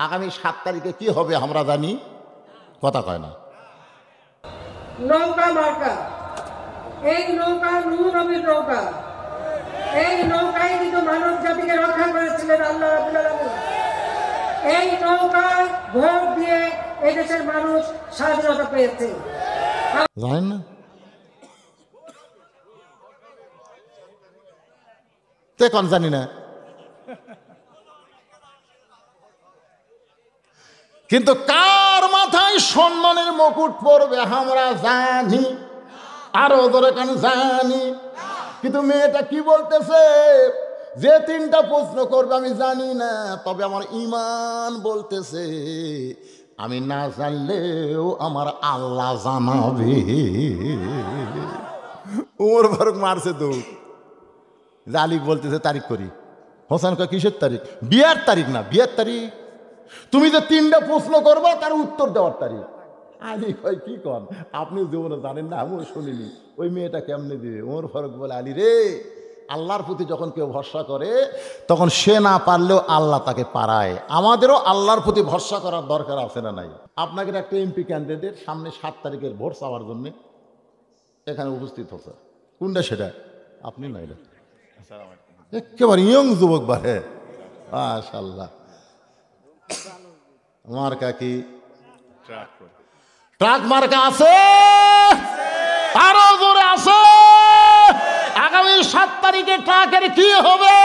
আগামী 7 তারিখে কি হবে আমরা জানি, কথা কয় না। নৌকা মার্কা, এই নৌকা নূহ নবীর নৌকা, এই নৌকায় কিন্তু মানব জাতিকে রক্ষা করেছিলেন আল্লাহ রাব্বুল আলামিন। এই নৌকায় ভোট দিয়ে এই দেশের মানুষ স্বাধীনতা পেয়েছে, জানেন না? তে কোন জানি না, কিন্তু কার মাথায় সম্মানের মুকুট পড়বে আমরা জানি, আরো ধরে কেন জানি। কিন্তু মেয়েটা কি বলতেছে, যে 3টা প্রশ্ন করবে আমি জানি না, তবে আমার ঈমান বলতেছে আমি না জানলেও আমার আল্লাহ জানাবে। ওমর ফারুক মারছে দৌড়। আলী বলতেছে তারিখ করি। হোসেন কয় কিসের তারিখ? বিয়ার তারিখ না, বিয়ার তারিখ। তুমি যে 3টা প্রশ্ন করবা তার উত্তর দেওয়ার তারিখ। আলী কয় কি কন, আপনি জীবনে জানেন না, আমিও শুনিনি, ওই মেয়েটা কেমনে দিবে? ওমর ফারুক বলে আলী রে, আল্লাহর প্রতি যখন কেউ ভরসা করে তখন সে না পারলেও আল্লাহ তাকে পারায়। আমাদেরও আল্লাহর প্রতি ভরসা করার দরকার আছে না নাই? আপনাকে একটা এমপি ক্যান্ডিডেট সামনে 7 তারিখের ভোট চাওয়ার জন্যে এখানে উপস্থিত হচ্ছে। কোনটা সেটা? আপনি না, এটা একেবারে ইয়ং যুবক বাহে, মাশাআল্লাহ। মার্কা কি? ট্রাক মার্কা আছে, আরো জোরে আছে। আগামী 7 তারিখে ট্রাকের কি হবে?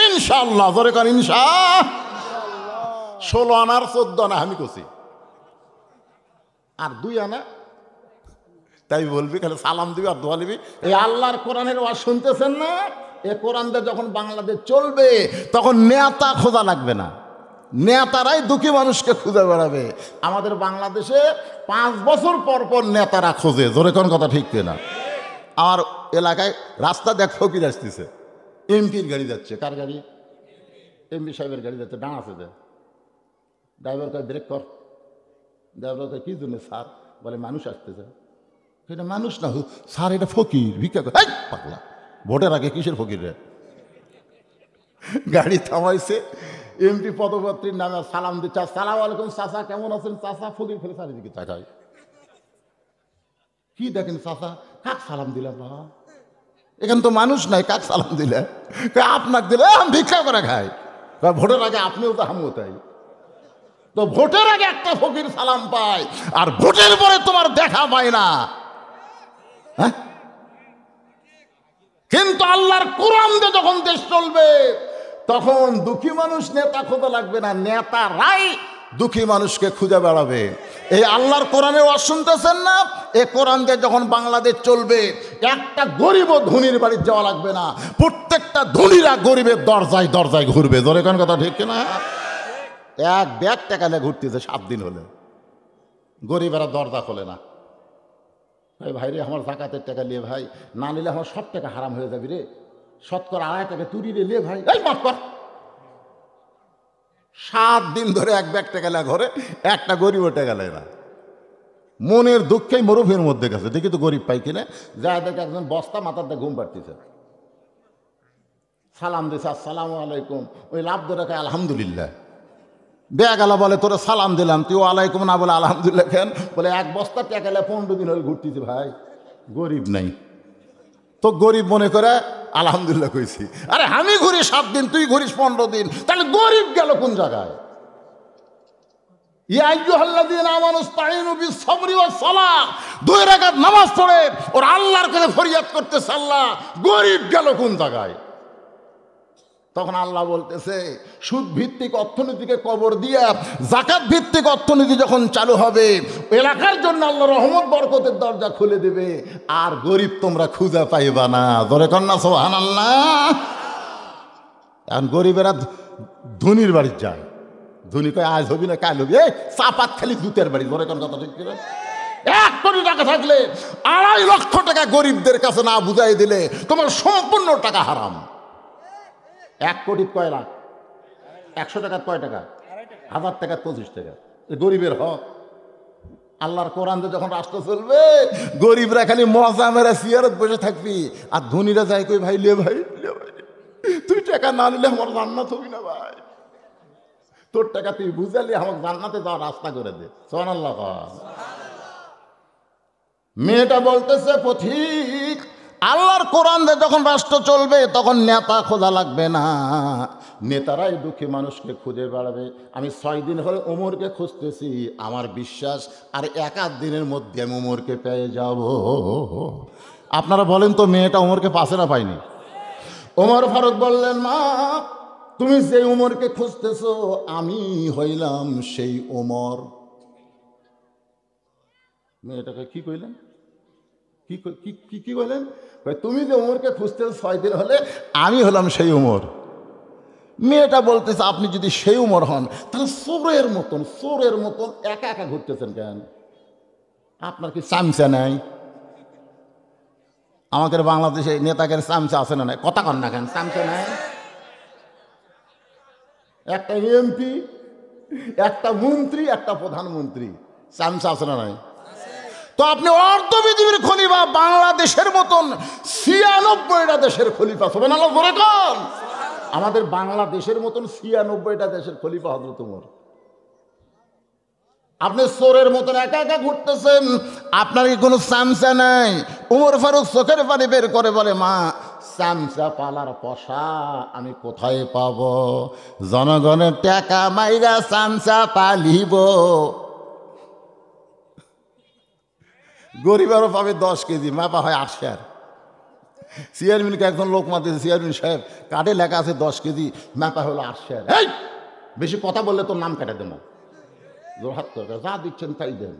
ইনশাআল্লাহ, জোরে কর ইনশাআল্লাহ। 16 আনার 14 আনা আমি কছি, আর 2 আনা তাই বলবি, খালি সালাম দিবি আর দোয়া দিবি। এই আল্লাহর কোরআনের ওয়াজ শুনতেছেন না? এই কোরআন দিয়ে যখন বাংলাদেশ চলবে তখন নেতা খোঁজা লাগবে না, নেতারাই দুঃখী মানুষকে খুঁজে বেড়াবে। আমাদের বাংলাদেশে 5 বছর পর পর নেতারা খোঁজে, জোরে কোন কথা ঠিক কিনা? আমার এলাকায় রাস্তা দেখ ফকির আসতেছে, এমপির গাড়ি যাচ্ছে। কার গাড়ি? এমপি সাহেবের গাড়ি যাচ্ছে, ডান আছে যে। ড্রাইভার কয় ব্রেক কর। ড্রাইভার কয় কি জন্য স্যার? বলে মানুষ আসতেছে। এটা মানুষ না স্যার, এটা ফকির, ভিক্ষা করে। পাগলা, ভোটের আগে কিসের ফকির রে? গাড়ি থামাইছে, এমপি পদযাত্রীর নামে সালাম দিচ্ছে, আসসালামু আলাইকুম চাচা, কেমন আছেন চাচা? ফকির ফেলে চারিদিকে তাকায়, কি দেখেন চাচা, কাক সালাম দিলাম না, এখানে তো মানুষ নাই, কাক সালাম দিলে? আপনাকে দিলে আমি ভিক্ষা করে খাই। ভোটের আগে আপনিও তো আমিও তাই। তো ভোটের আগে একটা ফকির সালাম পায়, আর ভোটের পরে তোমার দেখা পায় না। হ্যাঁ, কিন্তু আল্লাহর কোরআন দিয়ে যখন দেশ চলবে তখন দুঃখী মানুষ নেতা খোঁজা লাগবে না, নেতারাই দুঃখী মানুষকে খুঁজে বেড়াবে। এই আল্লাহর কোরআনে ওয়াজ শুনতেছেন না? এই কোরআন দিয়ে যখন বাংলাদেশ চলবে, একটা গরিব ও ধনীর বাড়ি যাওয়া লাগবে না, প্রত্যেকটা ধনীরা গরিবের দরজায় দরজায় ঘুরবে। ধরে কোন কথা ঠিক কিনা? এক ব্যাগ টাকা নিয়ে ঘুরতেছে 7 দিন হলে, গরিবেরা দরজা খোলে না। ভাই রে, আমার জাকাতের টাকা নিয়ে ভাই, না নিলে আমার সব টাকা হারাম হয়ে যাবি রে, শতকরা 2.5 টাকা তুই রে ভাই, এই মাফ কর। 7 দিন ধরে এক ব্যাগ টাকা নেয় ঘরে, একটা গরিব টাকা নেয় না। মনের দুঃখেই মরুভূমির মধ্যে গেছে, দেখি তো গরিব পাই কিনে। যা দেখে একজন বস্তা মাথার দিয়ে ঘুম পাড়তেছে, সালাম দিছে আসসালামু আলাইকুম, ওই লাভ ধরে খায় আলহামদুলিল্লাহ। বেয়াগালা বলে তোরা সালাম দিলাম, তুই আলাইকুম না বলে আলহামদুলিল্লাহ কেন? বলে এক বস্তা টাকা 15 দিন হলে ঘুরতেছে ভাই, গরিব নাই তো, গরিব মনে করে আলহামদুলিল্লাহ কইছি। আরে আমি ঘুরি 7 দিন, তুই ঘুরিস 15 দিন, তাহলে গরিব গেল কোন জায়গায়? ইয়া আইয়ুহাল্লাযীনা আমানু ইসতাঈনু বিস-সাবরি ওয়াস-সালাহ, 2 রাকাত নামাজ পড়ে ওর আল্লাহর কাছে ফরিয়াদ করতেছে, আল্লাহ গরিব গেল কোন জায়গায়? তখন আল্লাহ বলতেছে সুদ ভিত্তিক অর্থনীতিকে কবর দিয়া যাকাত ভিত্তিক অর্থনীতি যখন চালু হবে, এলাকার জন্য আল্লাহ রহমত বরকতের দরজা খুলে দেবে, আর গরিব তোমরা খুঁজে পাইবা না। ধরে কন্যা সুবহানাল্লাহ। এখন গরিবেরা ধনীর বাড়ি যায়, ধনী কয় আজ হবি না কাল হবি, এই চাপাত খালি জুতের বাড়ি। ধরে কোন কথা ঠিক কিনা? 1 কোটি টাকা থাকলে 2.5 লক্ষ টাকা গরিবদের কাছে না বুঝাই দিলে তোমার সম্পূর্ণ টাকা হারাম। 1 কোটি কয় লাখ? 100 টাকার কয় টাকা? 1000 টাকার 25 টাকা, গরিবের হক। আল্লাহর কোরআন যখন রাষ্ট্র চলবে, গরিবরা খালি মজা মেরা সিয়ারত বসে থাকবি, আর ধনীরা যায় কই ভাই লে ভাই, তুই টাকা না নিলে আমার জান্নাত হবি না ভাই। তোর টাকা তুই বুঝালি আমাকে জান্নাতে যাওয়ার রাস্তা করে দে। সুবহানাল্লাহ। মেয়েটা বলতেছে পথিক, আল্লাহর কোরআন দিয়ে যখন রাষ্ট্র চলবে তখন নেতা খোঁজা লাগবে না, নেতারাই দুঃখী মানুষকে খুঁজে বেড়াবে। আমি 6 দিন হলে ওমরকে খুঁজতেছি, আমার বিশ্বাস আর 1-8 দিনের মধ্যে আমি ওমরকে পেয়ে যাব। আপনারা বলেন তো মেয়েটা ওমরকে পাশে না পায়নি? ওমর ফারুক বললেন, মা তুমি যে ওমরকে খুঁজতেছো আমি হইলাম সেই ওমর। মেয়েটাকে কি কইলেন? কি কইলেন? তুমি যে ওমরকে খুঁজতেছো 6 দিন হলে আমি হলাম সেই ওমর। মেয়েটা বলতেছে আপনি যদি সেই ওমর হন তাহলে চোরের মতন একা একা ঘুরতেছেন কেন? আপনার কি চামচা নাই? আমাদের বাংলাদেশে নেতাদের চামচা আছে না নাই? কথা কন না কেন? চামচা নাই? একটা এমপি, একটা মন্ত্রী, একটা প্রধানমন্ত্রী, চামচা আছে না নাই? তো আপনি অর্ধ পৃথিবীর খলিফা, বাংলাদেশের মতন 96টা দেশের খলিফা। সুবহানাল্লাহ বলে কোন? আমাদের বাংলাদেশের মতন 96টা দেশের খলিফা হযরত ওমর। আপনি চোরের মতন একা একা ঘুরতেছেন, আপনার কি কোনো চামচা নাই? ওমর ফারুক চোখের পানি বের করে বলে, মা চামচা পালার পয়সা আমি কোথায় পাব? জনগণের টাকা মাইরা চামচা পালিব। গরিবেরও পাবে 10 কেজি, মাপা হয় 8 শেয়ার। চেয়ারম্যানকে একজন লোক মারতেছে, চেয়ারম্যান সাহেব কার্ডে লেখা আছে 10 কেজি, মাপা হলো 8 শেয়ার। এই বেশি কথা বললে তোর নাম কেটে দেবো। জোরহাত করে যা দিচ্ছেন তাই দেন।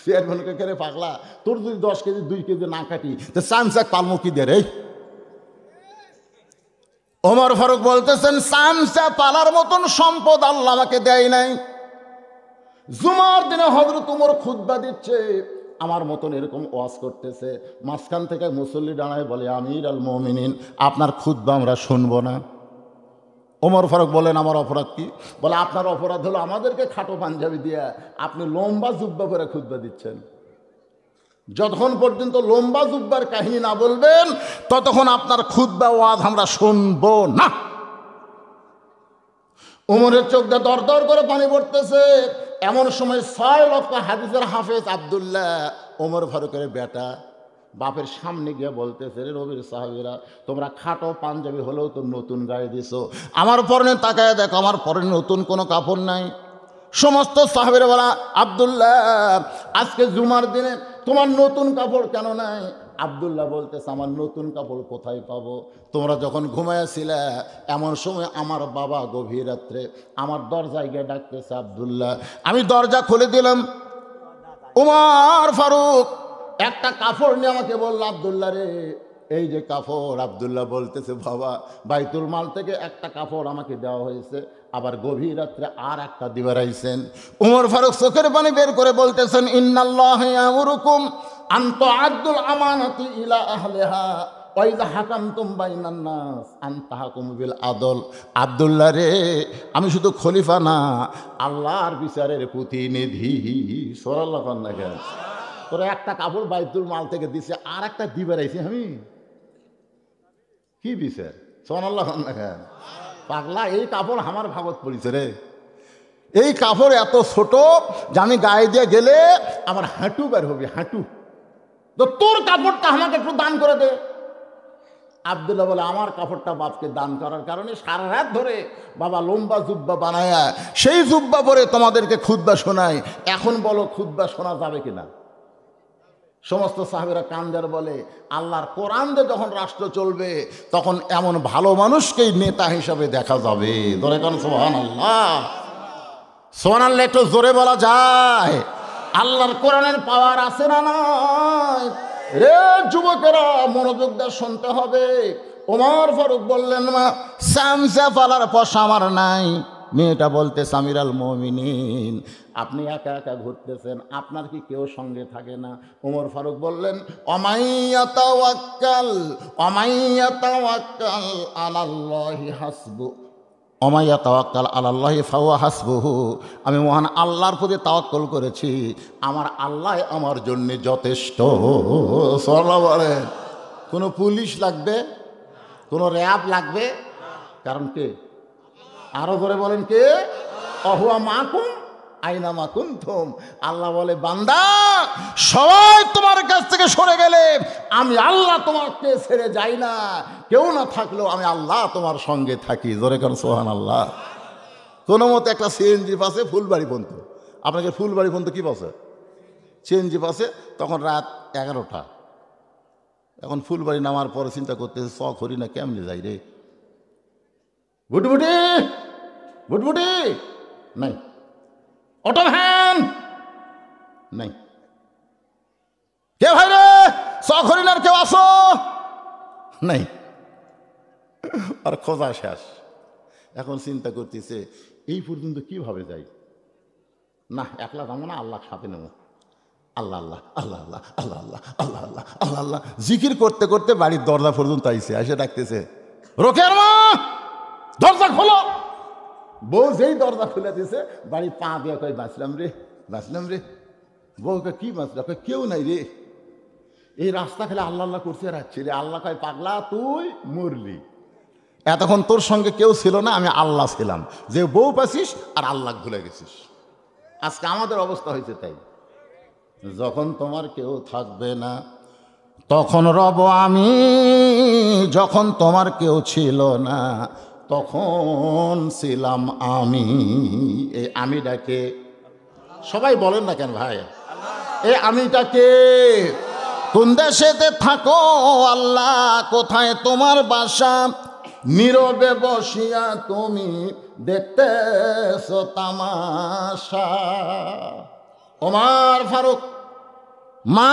চেয়ারম্যানকে কেড়ে পাগলা, তোর যদি 10 কেজি 2 কেজি না কাটি তো চামচা পালমো কি দে রে? ওমর ফারুক বলতেছেন চামচা পালার মতন সম্পদ আল্লাহ আমাকে দেয় নাই। জুমার দিনে হযরত ওমর খুতবা দিচ্ছে, আমার মতন এরকম ওয়াজ করতেছে, মাঝখান থেকে মুসল্লি দাঁড়ায় বলে, আমির আল মুমিনিন আপনার খুতবা আমরা শুনবো না। ওমর ফারুক বলেন, আমার অপরাধ কি? বলে, আপনার অপরাধ হলো আমাদেরকে খাটো পাঞ্জাবি দিয়ে আপনি লম্বা জুব্বা করে খুতবা দিচ্ছেন। যতক্ষণ পর্যন্ত লম্বা জুব্বার কাহিনী না বলবেন ততক্ষণ আপনার খুতবা ওয়াজ আমরা শুনবো না। ওমরের চোখ দিয়ে দর দর করে পানি পড়তেছে। এমন সময় 6 লক্ষ হাদিসের হাফেজ আব্দুল্লাহ, ওমর ফারুকের বেটা, বাপের সামনে গিয়ে বলতেছে, রে নবীর সাহাবীরা, তোমরা খাটো পাঞ্জাবি হলেও তো নতুন গায়ে দিছো, আমার পরনে তাকায় দেখো আমার পরনে নতুন কোনো কাপড় নাই। সমস্ত সাহাবীরা বলা, আব্দুল্লাহ আজকে জুমার দিনে তোমার নতুন কাপড় কেন নাই? আব্দুল্লাহ বলতেছে, আমার নতুন কাপড় কোথায় পাবো? তোমরা যখন ঘুমাইয়াছিলে এমন সময় আমার বাবা গভীর রাত্রে আমার দরজায় গিয়ে ডাকতেছে, আব্দুল্লাহ। আমি দরজা খুলে দিলাম। ওমর ফারুক একটা কাপড় নিয়ে আমাকে বলল, আব্দুল্লাহ রে এই যে কাপড়। আব্দুল্লাহ বলতেছে, বাবা বাইতুল মাল থেকে একটা কাপড় আমাকে দেওয়া হয়েছে, আবার গভীর রাত্রে আর একটা দিবার আইছেন। ওমর ফারুক চোখের পানি বের করে বলতেছেন, ইন্নাল্লাহা ইয়ামুরুকুম আন তুআদ্দুল আমানাতি ইলা আহলিহা ওয়া ইযা হাকামতুম বাইনান নাস আন তাহকুমু বিল আদল। আব্দুল্লাহ রে আমি শুধু খলিফা না, আল্লাহর বিচারের প্রতিনিধি। সুবহানাল্লাহ। নাকি তোরা একটা কাপড় বাইতুল মাল থেকে দিছে, আর একটা দিবার আইছি আমি, কি বিচার? সুবহানাল্লাহ। নাকি পাগলা, এই কাপড় আমার ভাগত পড়িছে রে। এই কাপড় এত ছোট যে আমি গায়ে দিয়ে গেলে আমার হাঁটু বের হবে, হাঁটু। তো তোর কাপড়টা আমাকে একটু দান করে দে। আব্দুল্লাহ বলে, আমার কাপড়টা বাপকে দান করার কারণে সারা রাত ধরে বাবা লম্বা জুব্বা বানায়া সেই জুব্বা পরে তোমাদেরকে খুতবা শোনায়। এখন বলো খুতবা শোনা যাবে কিনা? সমস্ত সাহাবীরা কান্দার বলে, আল্লাহর কোরআন দিয়ে যখন রাষ্ট্র চলবে তখন এমন ভালো মানুষকেই নেতা হিসাবে দেখা যাবে। ধরে কেন সুবহানাল্লাহ। সুবহানাল্লাহ একটু জোরে বলা যায়? আল্লাহর কোরআনের পাওয়ার আছে না নাই? রে যুবকেরা মনোযোগ দিয়ে শুনতে হবে। ওমর ফারুক বললেন, মা চামচা পালার পয়সা আমার নাই। মেয়েটা বলতে, আমির আল মুমিনিন আপনি একা একা ঘুরতেছেন, আপনার কি কেউ সঙ্গে থাকে না? ওমর ফারুক বললেন, অমাইয়াতাওয়াক্কাল আলাল্লাহি হাসবু অমাইয়াতাওয়াক্কাল আলাল্লাহি ফাহুয়া হাসবুহু। আমি মহান আল্লাহর প্রতি তাওয়াক্কুল করেছি, আমার আল্লাহ আমার জন্য যথেষ্ট। সাল্লাল্লাহু আলাইহি। কোনো পুলিশ লাগবে, কোনো র্যাব লাগবে? কারণ কে? আরো ধরে বলেন কে? অহুয়া মাকুম আইনা মা কুনতুম। আল্লাহ বলে, বান্দা সবাই তোমার কাছ থেকে সরে গেলে আমি আল্লাহ তোমাকে ছেড়ে যাই না। কেউ না থাকলেও আমি আল্লাহ তোমার সঙ্গে থাকি। জোরে কর সুবহানাল্লাহ। কোনো মতে একটা সিএনজি পাশে ফুলবাড়ি পর্যন্ত, আপনাকে ফুলবাড়ি পর্যন্ত কি পাশে সিএনজি পাশে, তখন রাত 11টা। এখন ফুলবাড়ি নামার পরে চিন্তা করতেছে, শখ হরি না কেমনি যাই রে, বুটবুটি বুটবুটি নাই, অটো ভ্যান নাই, কে ভাই রে শখ হরিণার কেউ আসো নাই, আর খোঁজা শেষ। এখন চিন্তা করতেছে এই পর্যন্ত কিভাবে যাই, না একলা যাবো না, আল্লাহ সাথে নেব। আল্লাহ আল্লাহ আল্লাহ আল্লাহ আল্লাহ আল্লাহ আল্লাহ আল্লাহ আল্লাহ আল্লাহ জিকির করতে করতে বাড়ির দরজা পর্যন্ত আইসে, এসে ডাকতেছে, রোকেয়ার মা দরজা খোলো। বউ যেই দরজা খুলে দিছে, বাড়ি পা দিয়ে কই, বাঁচলাম রে বাঁচলাম রে। বউকে কি বাঁচলাম, কেউ নাই রে, এই রাস্তা খেলে আল্লাহ আল্লাহ করছে রাখছি রে। আল্লাহ কয়, পাগলা তুই মরলি, এতক্ষণ তোর সঙ্গে কেউ ছিল না, আমি আল্লাহ ছিলাম, যে বউ পাচ্ছিস আর আল্লাহ ভুলে গেছিস। আজকে আমাদের অবস্থা হয়েছে তাই। যখন তোমার কেউ থাকবে না তখন রব আমি, যখন তোমার কেউ ছিল না তখন ছিলাম আমি। এই আমিটাকে সবাই বলেন না কেন ভাই, এই আমিটাকে? কোন দেশেতে থাকো আল্লাহ, কোথায় তোমার বাসা, নীরবে বসিয়া তুমি দেখতেছো তামাশা। ওমর ফারুক, মা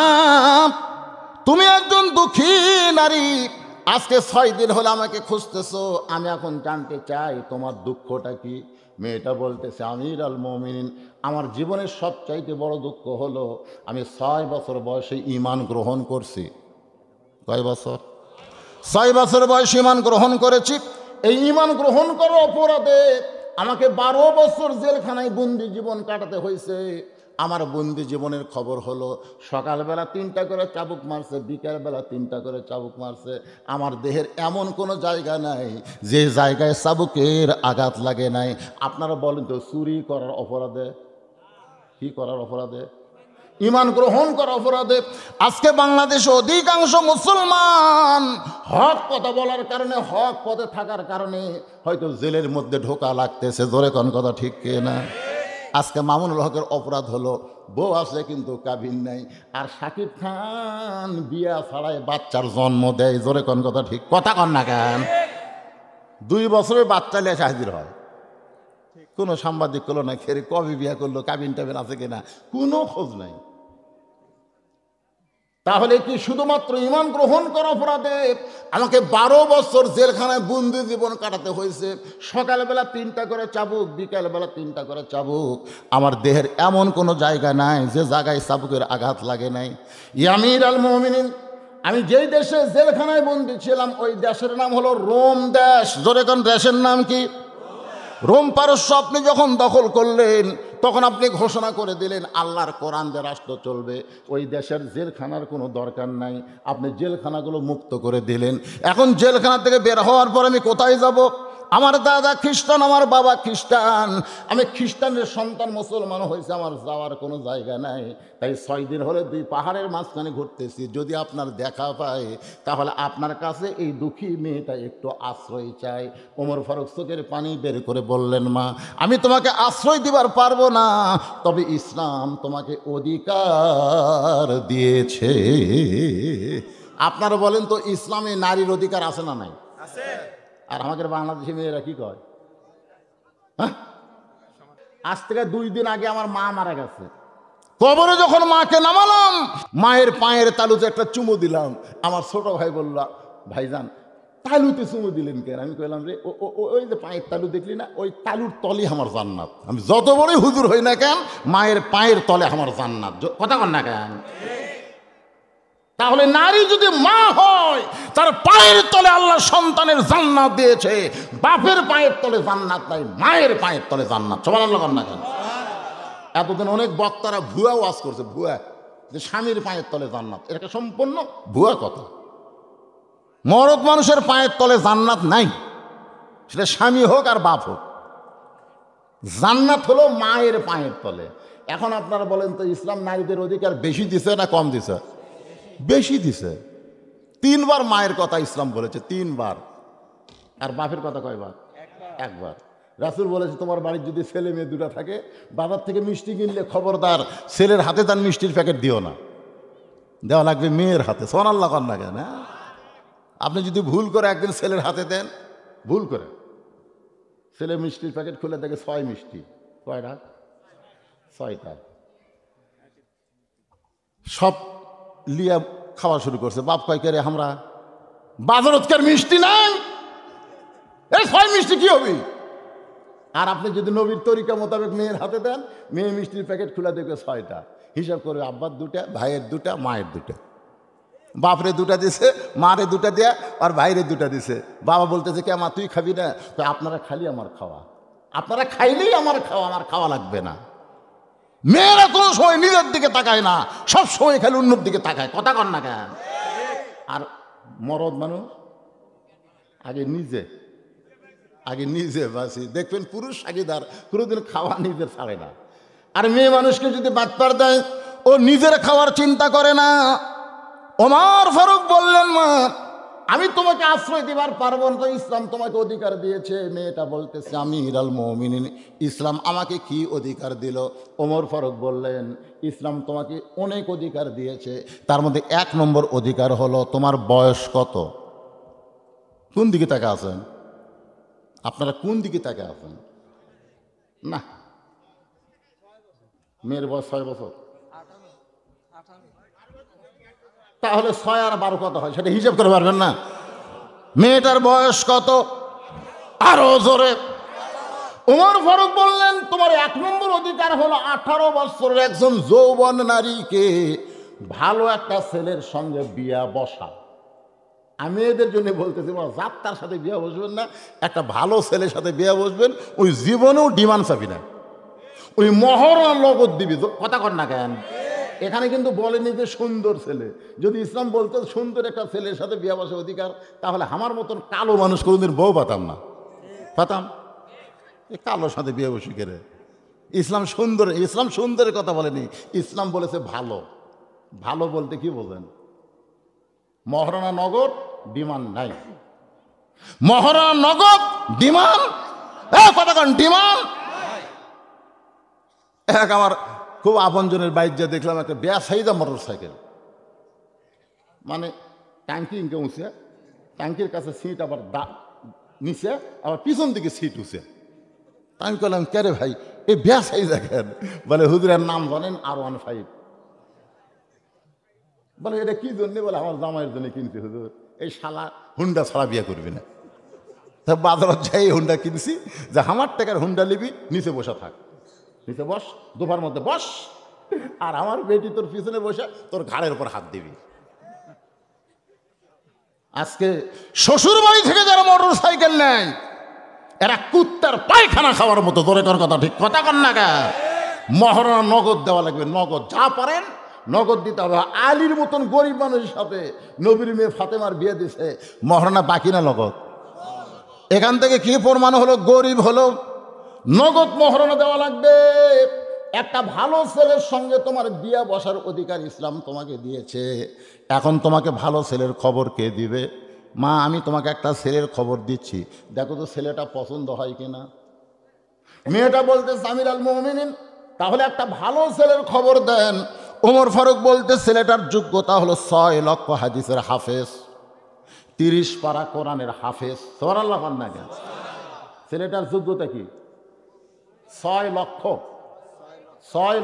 তুমি একজন দুঃখী নারী, আজকে 6 দিন হলে আমাকে খুঁজতেছো, আমি এখন জানতে চাই তোমার দুঃখটা কি। মেয়েটা বলতেছে, আমির আল মুমিনিন, আমার জীবনের সবচাইতে বড় দুঃখ হলো আমি 6 বছর বয়সে ঈমান গ্রহণ করছি। কয় বছর? 6 বছর বয়সে ঈমান গ্রহণ করেছি। এই ঈমান গ্রহণ করার অপরাধে আমাকে 12 বছর জেলখানায় বন্দি জীবন কাটাতে হয়েছে। আমার বন্দি জীবনের খবর হলো, সকালবেলা 3টা করে চাবুক মারছে, বিকালবেলা 3টা করে চাবুক মারছে। আমার দেহের এমন কোনো জায়গা নাই যে জায়গায় চাবুকের আঘাত লাগে নাই। আপনারা বলেন তো, চুরি করার অপরাধে, কি করার অপরাধে? ঈমান গ্রহণ করার অপরাধে। আজকে বাংলাদেশে অধিকাংশ মুসলমান হক কথা বলার কারণে, হক পথে থাকার কারণে হয়তো জেলের মধ্যে ঢোকা লাগতেছে। জোরে কোন কথা ঠিক কে না? আজকে মামুনুল হকের অপরাধ হলো, বউ আছে কিন্তু কাবিন নাই। আর শাকিব খান বিয়া ছাড়াই বাচ্চার জন্ম দেয়। জোরে কোন কথা ঠিক, কথা কন না কেন? 2 বছরের বাচ্চা নিয়ে হাজির হয়, কোনো সাংবাদিক করলো না, খেরে কবে বিয়া করলো, কাবিন টাবিন আছে কিনা, কোনো খোঁজ নাই। তাহলে কি শুধুমাত্র ঈমান গ্রহণ করা অপরাধে আমাকে 12 বছর জেলখানায় বন্দি জীবন কাটাতে হয়েছে? সকালবেলা 3টা করে চাবুক, বিকালবেলা 3টা করে চাবুক। আমার দেহের এমন কোনো জায়গা নাই যে জায়গায় চাবুকের আঘাত লাগে নাই। আমির আল মুমিনিন, আমি যেই দেশে জেলখানায় বন্দি ছিলাম ওই দেশের নাম হলো রোম দেশ। জোরে কোন দেশের নাম কি? রোম পারস্য। আপনি যখন দখল করলেন তখন আপনি ঘোষণা করে দিলেন আল্লাহর কোরআন দিয়ে রাষ্ট্র চলবে। ওই দেশের জেলখানার কোনো দরকার নাই, আপনি জেলখানাগুলো মুক্ত করে দিলেন। এখন জেলখানা থেকে বের হওয়ার পর আমি কোথায় যাব? আমার দাদা খ্রিস্টান, আমার বাবা খ্রিস্টান, আমি খ্রিস্টানের সন্তান, মুসলমান হয়েছে, আমার যাওয়ার কোনো জায়গা নাই। তাই 6 দিন হলে 2 পাহাড়ের মাঝখানে ঘুরতেছি। যদি আপনার দেখা পায় তাহলে আপনার কাছে এই দুঃখী মেয়েটা একটু আশ্রয় চাই। ওমর ফারুক চোখের পানি বের করে বললেন, মা আমি তোমাকে আশ্রয় দিবার পারবো না, তবে ইসলাম তোমাকে অধিকার দিয়েছে। আপনারা বলেন তো, ইসলামে নারীর অধিকার আছে না নাই? আছে। আর আমাদের বাংলাদেশি মেয়েরা কি কয়? হ্যাঁ, আজ থেকে 2 দিন আগে আমার মা মারা গেছে। কবরে যখন মাকে নামালাম, মায়ের পায়ের তালুতে একটা চুমু দিলাম। আমার ছোট ভাই বলল, ভাইজান তালুতে চুমু দিলেন কেন? আমি কইলাম, রে ওই যে পায়ের তালু দেখলি না, ওই তালুর তলে আমার জান্নাত। আমি যত বড়ই হুজুর হই না কেন, মায়ের পায়ের তলে আমার জান্নাত। কথা কন না কেন? তাহলে নারী যদি মা হয়, তার পায়ের তলে আল্লাহ সন্তানের জান্নাত দিয়েছে। বাপের পায়ের তলে জান্নাত নাই, মায়ের পায়ের তলে জান্নাত। সুবহানাল্লাহ কন না কেন? এতদিন অনেক বক্তারা ভুয়া ওয়াজ করছে, ভুয়া, যে স্বামীর পায়ের তলে জান্নাত। এটা সম্পূর্ণ ভুয়া কথা। মরদ মানুষের পায়ের তলে জান্নাত নাই, সেটা স্বামী হোক আর বাপ হোক। জান্নাত হলো মায়ের পায়ের তলে। এখন আপনারা বলেন তো, ইসলাম নারীদের অধিকার বেশি দিছে না কম দিছে? বেশি দিছে। 3 বার মায়ের কথা ইসলাম বলেছে, 3 বার। আর বাপের কথা কয়বার? একবার। রাসূল বলেছে, তোমার বাড়ির যদি ছেলে মেয়ে দুটো থাকে, বাবার থেকে মিষ্টি কিনলে খবরদার ছেলের হাতে তার মিষ্টির প্যাকেট দিও না, দেওয়া লাগবে মেয়ের হাতে। সুবহানাল্লাহ কর না কেন? আপনি যদি ভুল করে একদিন ছেলের হাতে দেন, ভুল করে, ছেলে মিষ্টির প্যাকেট খুলে দেখে 6 মিষ্টি, কয়টা? 6টা। সব লিয়া খাওয়া শুরু করছে। বাপ কয়, কে রে, আমরা বাজারতকার মিষ্টি নাই, এই 6 মিষ্টি কি হবে? আর আপনি যদি নবীর তরিকা মোতাবেক মেয়ের হাতে দেন, মেয়ে মিষ্টির প্যাকেট খুলে দেখবে 6টা। হিসাব করে আব্বার 2টা, ভাইয়ের 2টা, মায়ের 2টা। বাপরে 2টা দিছে, মারে 2টা দেয়া, আর ভাইরে 2টা দিছে। বাবা বলতেছে, কে মা তুই খাবি না? তো আপনারা খালি আমার খাওয়া, আপনারা খাইলেই আমার খাওয়া, আমার খাওয়া লাগবে না। মেয়েরা কোনো সময় নিজের দিকে তাকায় না, সব সময় খালি অন্যর দিকে তাকায়। কথা কর না কেন? আর মরদ মানুষ আগে নিজে বাসি। দেখবেন পুরুষ সাগিদার কোনোদিন খাওয়া নিজের ছাড়ে না। আর মেয়ে মানুষকে যদি বাটপার দেয়, ও নিজের খাওয়ার চিন্তা করে না। ওমর ফারুক বললেন, মা আমি তোমাকে আশ্রয় দিবার পারবো না, ইসলাম তোমাকে অধিকার দিয়েছে। মেয়েটা বলতেছে, আমিরুল মুমিনিন, ইসলাম আমাকে কি অধিকার দিল? ওমর ফারুক বললেন, ইসলাম তোমাকে অনেক অধিকার দিয়েছে, তার মধ্যে 1 নম্বর অধিকার হলো তোমার বয়স কত। কোন দিকে তাকে আছেন আপনারা? কোন দিকে তাকে আছেন? না, মেয়ের বয়স 6 বছর, তাহলে 6 আর 12 কত হয় সেটা হিসাব করে পারবেন না? মেয়েটার বয়স কত? আরো জোরে। ওমর ফারুক বললেন, তোমার 1 নম্বর অধিকার হলো 18 বছরের একজন যৌবন নারীকে ভালো একটা ছেলের সঙ্গে বিয়া বসা। আমি এদের জন্য বলতেছি, যাত্রার সাথে বিয়া বসবেন না, একটা ভালো ছেলের সাথে বিয়া বসবেন, ওই জীবনেও ডিমান্ড চাবি না, ওই মহরণ নগদ দিবি। কথা কর না কেন? এখানে কিন্তু বলেনি যে সুন্দর ছেলে। যদি ইসলাম বলতো সুন্দর একটা ছেলের সাথে বিয়া বসার অধিকার, তাহলে আমার মতন কালো মানুষ কোনোদিন বউ পাতাম না, পাতাম। এই কালোর সাথে বিয়ে বসি করে। ইসলাম সুন্দরের কথা বলেনি, ইসলাম বলেছে ভালো। ভালো বলতে কি বোঝেন? মহারণা নগদ, ডিমান্ড নাই। মহারণা নগদ, ডিমান্ড কথা কন, ডিমান্ড। এক আমার খুব আপনজনের বাইক যা দেখলাম, একটা বেসাইজা মোটর সাইকেল, মানে ট্যাঙ্কি ইনকে উঁচে, ট্যাঙ্কির কাছে সিট আবার নিচে, আবার পিছন দিকে সিট উঁচে। আমি বললাম, কে রে ভাই, এই বেসাইজা কেন? বলে হুজুরের নাম জানেন, R15। বলে এটা কি জন্যে? বলে আমার জামাইয়ের জন্য কিনছি হুজুর, এই শালা হুন্ডা ছাড়া বিয়ে করবি না। তা বাজারত যাই হুন্ডা কিনছি, যে আমার টাকার হুন্ডা নিবি, নিচে বসে থাক, নিচে বস, দুপার মধ্যে বস, আর আমার বেটি তোর পিছনে বসে তোর ঘাড়ের উপর হাত দিবি। আজকে শ্বশুর বাড়ি থেকে যারা মোটর সাইকেল নেয়, এরা কুত্তার পায়খানা খাওয়ার মতো। তোরে তোর কথা ঠিক, কথা কর না কে? মহারণা নগদ দেওয়া লাগবে, নগদ। যা পারেন নগদ দিতে হবে। আলীর মতন গরিব মানুষের সাথে নবীর মেয়ে ফাতেমার বিয়ে দিছে, মহারণা বাকি না নগদ? এখান থেকে কি প্রমাণ হলো? গরিব হলো, নগদ মহারণা দেওয়া লাগবে। একটা ভালো ছেলের সঙ্গে তোমার বিয়া বসার অধিকার ইসলাম তোমাকে দিয়েছে। এখন তোমাকে ভালো ছেলের খবর কে দিবে? মা আমি তোমাকে একটা ছেলের খবর দিচ্ছি, দেখো তো ছেলেটা পছন্দ হয় কিনা। মেয়েটা বলতে, আমিরুল মুমিনিন, তাহলে একটা ভালো ছেলের খবর দেন। ওমর ফারুক বলতে, ছেলেটার যোগ্যতা হলো 6 লক্ষ হাদিসের হাফেজ, 30 পারা কোরআনের হাফেজ। সুবহানাল্লাহ না কেন? ছেলেটার যোগ্যতা কি? 6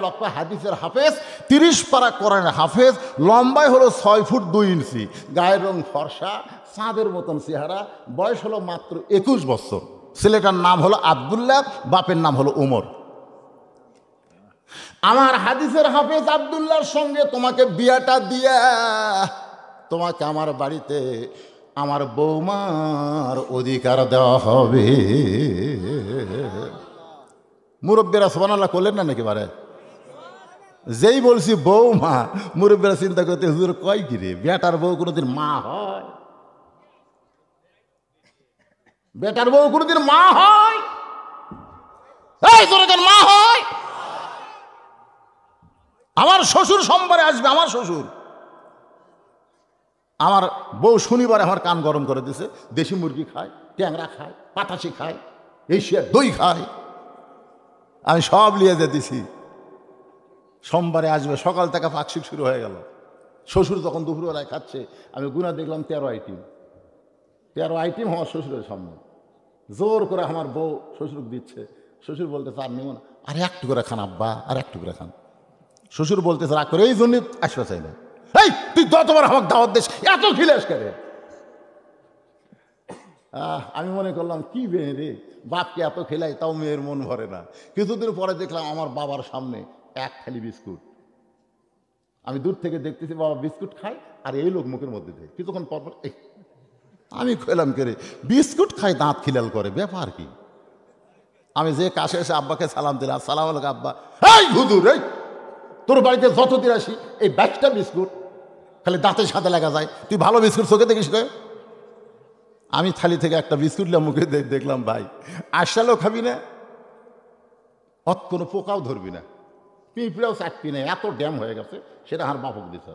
লক্ষ হাদিসের হাফেজ, 30 পারা কোরআনের হাফেজ, লম্বায় হলো 6 ফুট 2 ইঞ্চি, গায়ের রং ফর্সা, চাঁদের মতন চেহারা, বয়স হলো মাত্র 21 বছর। ছেলেটার নাম হলো আব্দুল্লাহ, বাপের নাম হলো উমর। আমার হাদিসের হাফেজ আব্দুল্লাহর সঙ্গে তোমাকে বিয়াটা দিয়া তোমাকে আমার বাড়িতে আমার বৌমার অধিকার দেওয়া হবে। মুরব্বীরা সুবহানাল্লাহ করলেন না নাকি? বারে যেই বলছি বৌমা, মুরব্বীরা চিন্তা করতে, হুজুর কয় কি রে, বেটার বউ কোনোদিন মা হয়? বেটার বউ কোনোদিন মা হয়? এই তোর কেন মা হয়? আমার শ্বশুর সোমবারে আসবে, আমার শ্বশুর। আমার বউ শনিবারে আমার কান গরম করে দিছে, দেশি মুরগি খায়, ট্যাংরা খায়, পাতাশি খায়, এশিয়ার দই খায়। আমি সব নিয়ে যেতেছি। সোমবারে আসবে, সকাল থেকে পাকশিক শুরু হয়ে গেল। শ্বশুর তখন দুপুরবেলায় খাচ্ছে, আমি গুনা দেখলাম 13 আইটেম। 13 আইটেম আমার শ্বশুরের সামনে। জোর করে আমার বউ শ্বশুর দিচ্ছে। শ্বশুর বলতেছে আর নেব না। আর একটু করে খান আব্বা, আর একটু করে খান। শ্বশুর বলতেছে রাগ করে, এই জন্য আসবে চাই না। এই তুই যতবার আমাকে দাওয়াত দিস, এত খিলেস করে। আমি মনে করলাম কি মেয়ে রে, বাপকে এত খেলাই তাও মেয়ের মন ভরে না। কিছুদিন পরে দেখলাম আমার বাবার সামনে এক থালি বিস্কুট। আমি দূর থেকে দেখতেছি বাবা বিস্কুট খায়, আর এই লোক মুখের মধ্যে দেয়। কিছুক্ষণ পর পর আমি খেলাম করে, বিস্কুট খায় দাঁত খিলাল করে, ব্যাপার কি? আমি যে কাছে এসে আব্বাকে সালাম দিলাম, আসসালাম আলাইকুম আব্বা। এই হুজুর, এই তোর বাড়িতে যতদিন আসি এই ব্যাগটা বিস্কুট খালি দাঁতের সাথে লাগা যায়, তুই ভালো বিস্কুট চোখে দেখিস রে? আমি থালি থেকে একটা বিস্কুট মুখে দেখলাম, ভাই আসলেও খাবি না, অত কোনো পোকাও ধরবি না, পিঁপড়েও চাটবি না, এত ড্যাম হয়ে গেছে। সেটা আমার বাপক দিছে।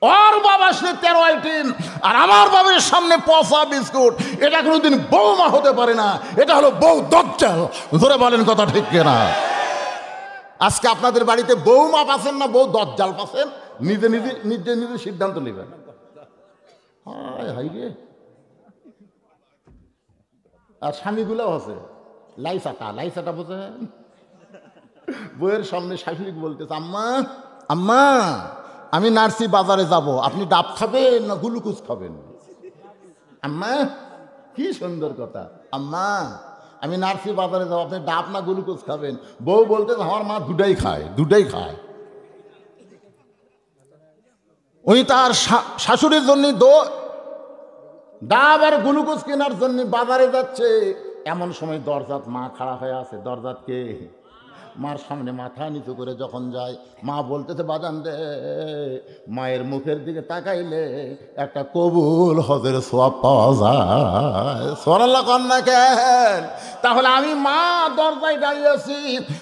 ওর বাবা সে 13 আইটেম, আর আমার বাবার সামনে পচা বিস্কুট। এটা কোনোদিন বৌমা হতে পারে না, এটা হলো বউ দজ্জাল। ধরে বলেন কথা ঠিক কিনা? আজকে আপনাদের বাড়িতে বৌমা পাচ্ছেন না বউ দজ্জাল পাচ্ছেন? নিজে নিজে নিজে নিজে সিদ্ধান্ত নেবেন। হায় হাই রে। আর স্বামীগুলোও আছে লাইসাটা বোঝেন? বইয়ের সামনে শাশুড়ি বলতেছে, আম্মা আম্মা আমি নার্সি বাজারে যাব, আপনি ডাব খাবেন না গ্লুকোজ খাবেন? আম্মা, কি সুন্দর কথা। আম্মা আমি নার্সি বাজারে যাবো, আপনি ডাব না গ্লুকোজ খাবেন? বউ বলতেছে আমার মা দুটাই খায়। উনি তার শাশুড়ির জন্য ডাব আর গ্লুকোজ কেনার জন্য বাজারে যাচ্ছে। এমন সময় দরজাত মা খাড়া হয়ে আছে। দরজাত কে? মার সামনে মাথা নিচু করে যখন যায়, মা বলতেছে, বাজান রে, মায়ের মুখের দিকে তাকাইলে একটা কবুল হজের সোয়াব পাওয়া যায়। সুবহানাল্লাহ কন্যা কেন? তাহলে আমি মা দরজায় দাঁড়িয়ে আছি,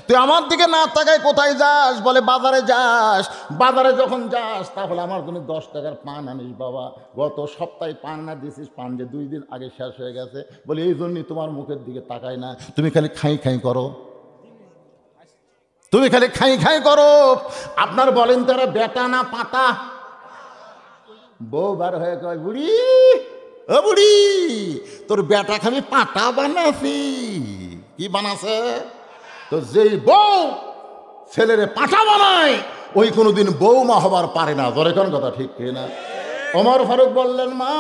তুই আমার দিকে না তাকায় কোথায় যাস? বলে বাজারে যাস। বাজারে যখন যাস তাহলে আমার জন্য 10 টাকার পান আনিস বাবা। গত সপ্তাহে পান না দিয়েছিস, পান যে 2 দিন আগে শেষ হয়ে গেছে। বলে এই জন্যই তোমার মুখের দিকে তাকায় না, তুমি খালি খাই করো, তুমি খালি খাই করো। আপনার বলেন তারা বেটা না পাতা? বউ বার হয়ে কয়, বুড়ি ও বুড়ি, তোর বেটা খালি পাতা বানাছি। কি বানাছে? তো যেই বউ ছেলেরে পাতা বানায় ওই কোনোদিন বৌমা হবার পারে না। ধরে কোন কথা ঠিক কিনা? ওমর ফারুক বললেন, মা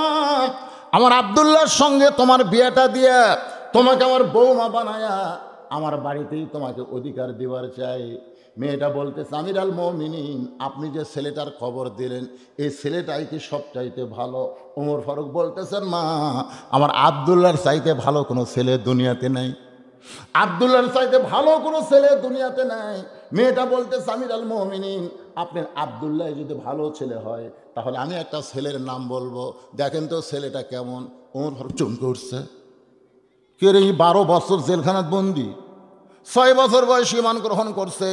আমার আব্দুল্লাহর সঙ্গে তোমার বিয়েটা দিয়ে তোমাকে আমার বৌমা বানায়া আমার বাড়িতেই তোমাকে অধিকার দেওয়ার চাই। মেয়েটা বলতেছে, আমির আল মুমিনিন, আপনি যে ছেলেটার খবর দিলেন এই ছেলেটাই কি সবচাইতে ভালো? ওমর ফারুক বলতেছেন, মা আমার আব্দুল্লাহর চাইতে ভালো কোনো ছেলে দুনিয়াতে নাই, আব্দুল্লাহর চাইতে ভালো কোনো ছেলে দুনিয়াতে নাই। মেয়েটা বলতেছে, আমির আল মুমিনিন, আপনার আব্দুল্লাহ যদি ভালো ছেলে হয় তাহলে আমি একটা ছেলের নাম বলবো, দেখেন তো ছেলেটা কেমন। ওমর ফারুক চমকে উঠছে, কে রে? 12 বছর জেলখানাত বন্দি, 6 বছর বয়সে ঈমান গ্রহণ করছে,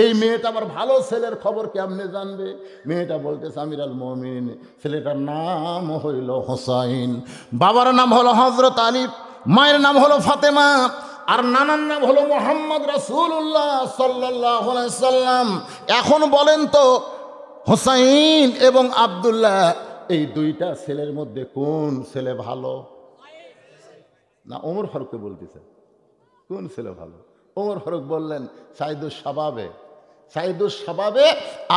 এই মেয়েটা আবার ভালো ছেলের খবর কেমনে জানবে? মেয়েটা বলতেছে, আমির আল মুমিনিন, ছেলেটার নাম হইল হোসাইন, বাবার নাম হলো হযরত আলী, মায়ের নাম হলো ফাতেমা, আর নানার নাম হলো মুহাম্মদ রাসূলুল্লাহ সাল্লাল্লাহু আলাইহি সাল্লাম। এখন বলেন তো, হোসাইন এবং আব্দুল্লাহ এই 2টা ছেলের মধ্যে কোন ছেলে ভালো? না, ওমর ফারুককে বলতেছে কোন ছেলে ভালো? ওমর ফারুক বললেন, সাইদুস শাবাবে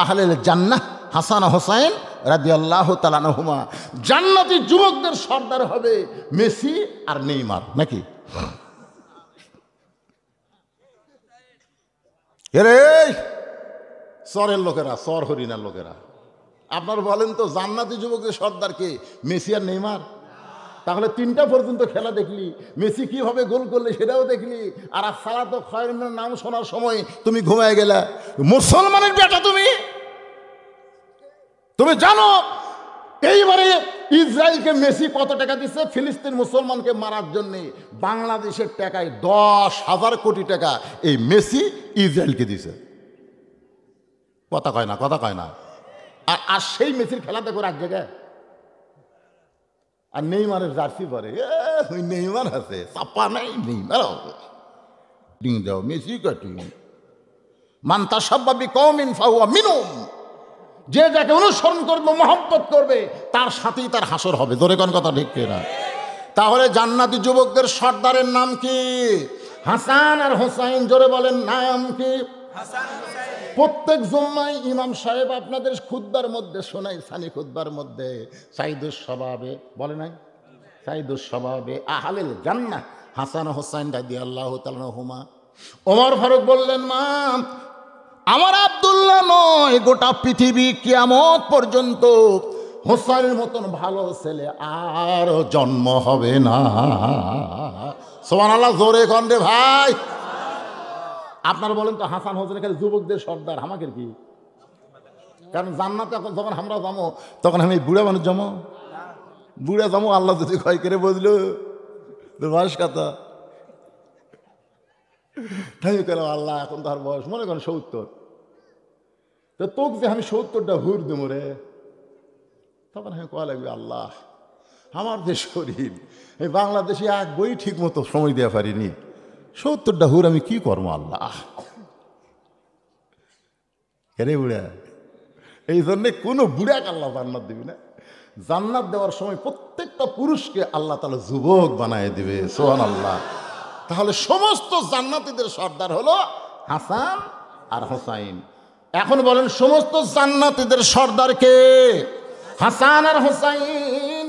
আহলেল জান্নাহ হাসান হোসাইন রাদিয়াল্লাহু তাআলা আনহুমা। জান্নাতি যুবকদের সর্দার হবে মেসি আর নেইমার। নাকি এরে চরের লোকেরা, চর হরিণার লোকেরা, আপনার বলেন তো জান্নাতি যুবকদের সর্দার কে? মেসি আর নেইমার? তাহলে 3টা পর্যন্ত খেলা দেখলি, মেসি কিভাবে গোল করলে সেটাও দেখলি, আর সালাতো খায়রুনের নাম শোনার সময় তুমি ঘুমায় গেলা। মুসলমানের বেটা তুমি জানো এইবারে ইসরায়েলকে মেসি কত টাকা দিচ্ছে ফিলিস্তিন মুসলমানকে মারার জন্য? বাংলাদেশের টাকায় 10,000 কোটি টাকা এই মেসি ইসরায়েলকে দিছে। কথা কয় না, কথা কয় না। আর সেই মেসির খেলা দেখো এক জায়গায়। আর নেইমারের জার্সি পরে, নেইমার আছে, চাপা নাই, নেইমার হবে। টিং দাও মেসি কাটিং মান তাসাব্বাবি কওমিন ফাহুয়া মিনহুম। যে যাকে অনুসরণ করবে, মহব্বত করবে, তার সাথেই তার হাসর হবে। জোরে কোন কথা ঠিক কিনা? তাহলে জান্নাতি যুবকদের সর্দারের নাম কি? হাসান আর হোসাইন। জোরে বলেন নাম কি? প্রত্যেক জুম্মায় ইমাম সাহেব আপনাদের খুতবার মধ্যে শোনাই, সানি খুতবার মধ্যে, সাইদুস স্বভাবে বলে নাই, সাইদুস স্বভাবে আহলিল জান্নাহ হাসান হোসাইন রাদিয়াল্লাহু তাআলা আনহুমা। ওমর ফারুক বললেন, মা আমার আব্দুল্লাহ নয়, গোটা পৃথিবী কিয়ামত পর্যন্ত হোসাইনের মতন ভালো ছেলে আর জন্ম হবে না। সুবহানাল্লাহ, জোরে কোন রে ভাই। আপনারা বলেন তো হাসান হোসেন খালি যুবকদের সর্দার, আমাদের কি? কারণ জান্নাতে যখন আমরা যাবো তখন আমি বুড়া মানুষ জমো, বুড়া জমো। আল্লাহ যদি ক্ষয় করে বুঝলো তোর বয়স কত? তাই কেন আল্লাহ এখন তার বয়স মনে করেন 70, তো তোকে যে আমি 70টা হুর দেবো রে, তখন আমি কয়া লাগবে আল্লাহ আমার যে শরীর, এই বাংলাদেশে এক বই ঠিক মতো সময় দেওয়া পারিনি, 70টা হুর আমি কি করবো আল্লাহ। কেরে বুড়া? এই জন্যে কোনো বুড়াকে আল্লাহ জান্নাত দিবি না। জান্নাত দেওয়ার সময় প্রত্যেকটা পুরুষকে আল্লাহ তাআলা যুবক বানায় দিবে। সুবহানাল্লাহ। তাহলে সমস্ত জান্নাতীদের সর্দার হলো হাসান আর হোসাইন। এখন বলেন সমস্ত জান্নাতীদের সর্দার কে? হাসান আর হোসাইন।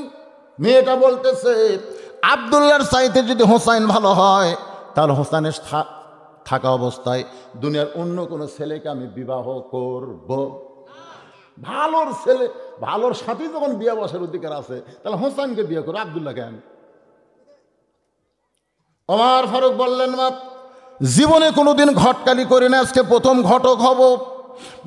মেয়েটা বলতেছে আব্দুল্লাহর চাইতে যদি হোসাইন ভালো হয় তাহলে হোসাইনের থাকা অবস্থায় দুনিয়ার অন্য কোনো ছেলেকে আমি বিবাহ করব। ভালোর ছেলে, ভালোর সাথে যখন বিয়ে বসার অধিকার আছে তাহলে হোসাইনকে বিয়ে করো, আব্দুল্লাহ কেন? ওমর ফারুক বললেন, মা জীবনে কোনোদিন ঘটকালি করি না, আজকে প্রথম ঘটক হব।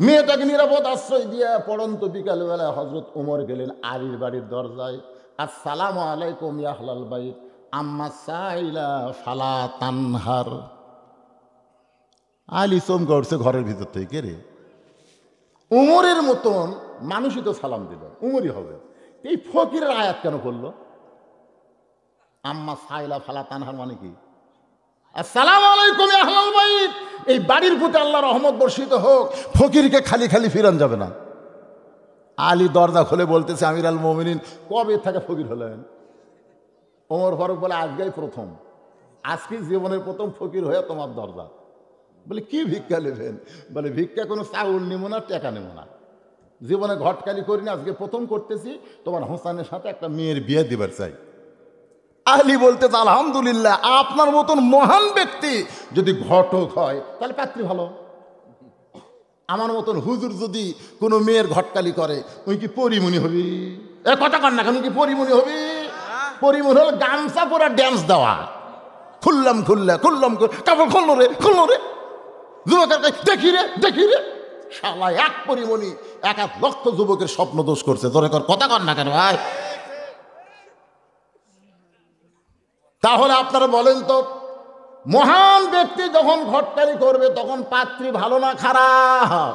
মেয়েটাকে নিরাপদ আশ্রয় দিয়ে পড়ন্ত বিকালবেলায় হজরত ওমর গেলেন আলীর বাড়ির দরজায়। আসসালামু আলাইকুম ইয়া আহলাল বাইত আম্মা সাইলা ফালা তানহার। আলী চমকে উঠছে ঘরের ভিতর থেকে, রে উমরের মতন মানুষই তো সালাম দিল, উমরই হবে, এই ফকিরের আয়াত কেন করলো? আম্মা সাইলা ফালা তানহার মানে কি? আসসালামু আলাইকুম ইয়া আহলাল বাইত, এই বাড়ির প্রতি আল্লাহর রহমত বর্ষিত হোক। ফকিরকে খালি খালি ফিরান যাবে না। আলী দরজা খুলে বলতেছে, আমির আল মুমিনিন কবে থেকে ফকির হলেন? ওমর ফারুক বলে, আজকেই প্রথম, আজকে জীবনের প্রথম ফকির হয়ে তোমার দরজা। বলে কি ভিক্ষা নেবেন? বলে ভিক্ষা কোনো চাউল নেবো না, টাকা নেবো না, জীবনে ঘটকালি করি না, আজকে প্রথম করতেছি, তোমার হোসানের সাথে একটা মেয়ের বিয়ে দিবার চাই। আলী বলতে, আলহামদুলিল্লাহ, আপনার মতন মহান ব্যক্তি যদি ঘটক হয় তাহলে পাত্রী ভালো। আমার মতন হুজুর যদি কোনো মেয়ের ঘটকালি করে, ওই কি পরিমণি হবি? এ কথা কর না, কেন কি পরিমণি হবি? পরিমণি হলো গামছা পরা ড্যান্স দেওয়া, খুললাম খুললা খুললাম, কাপড় খুললো রে খুললো রে, যুবকের দেখি রে দেখি রে। শালা এক পরিমণি 1 লক্ষ যুবকের স্বপ্ন দোষ করছে। তোর কথা কর না কেন ভাই? তাহলে আপনারা বলেন তো, মহান ব্যক্তি যখন ঘটকালি করবে তখন পাত্রী ভালো না খারাপ?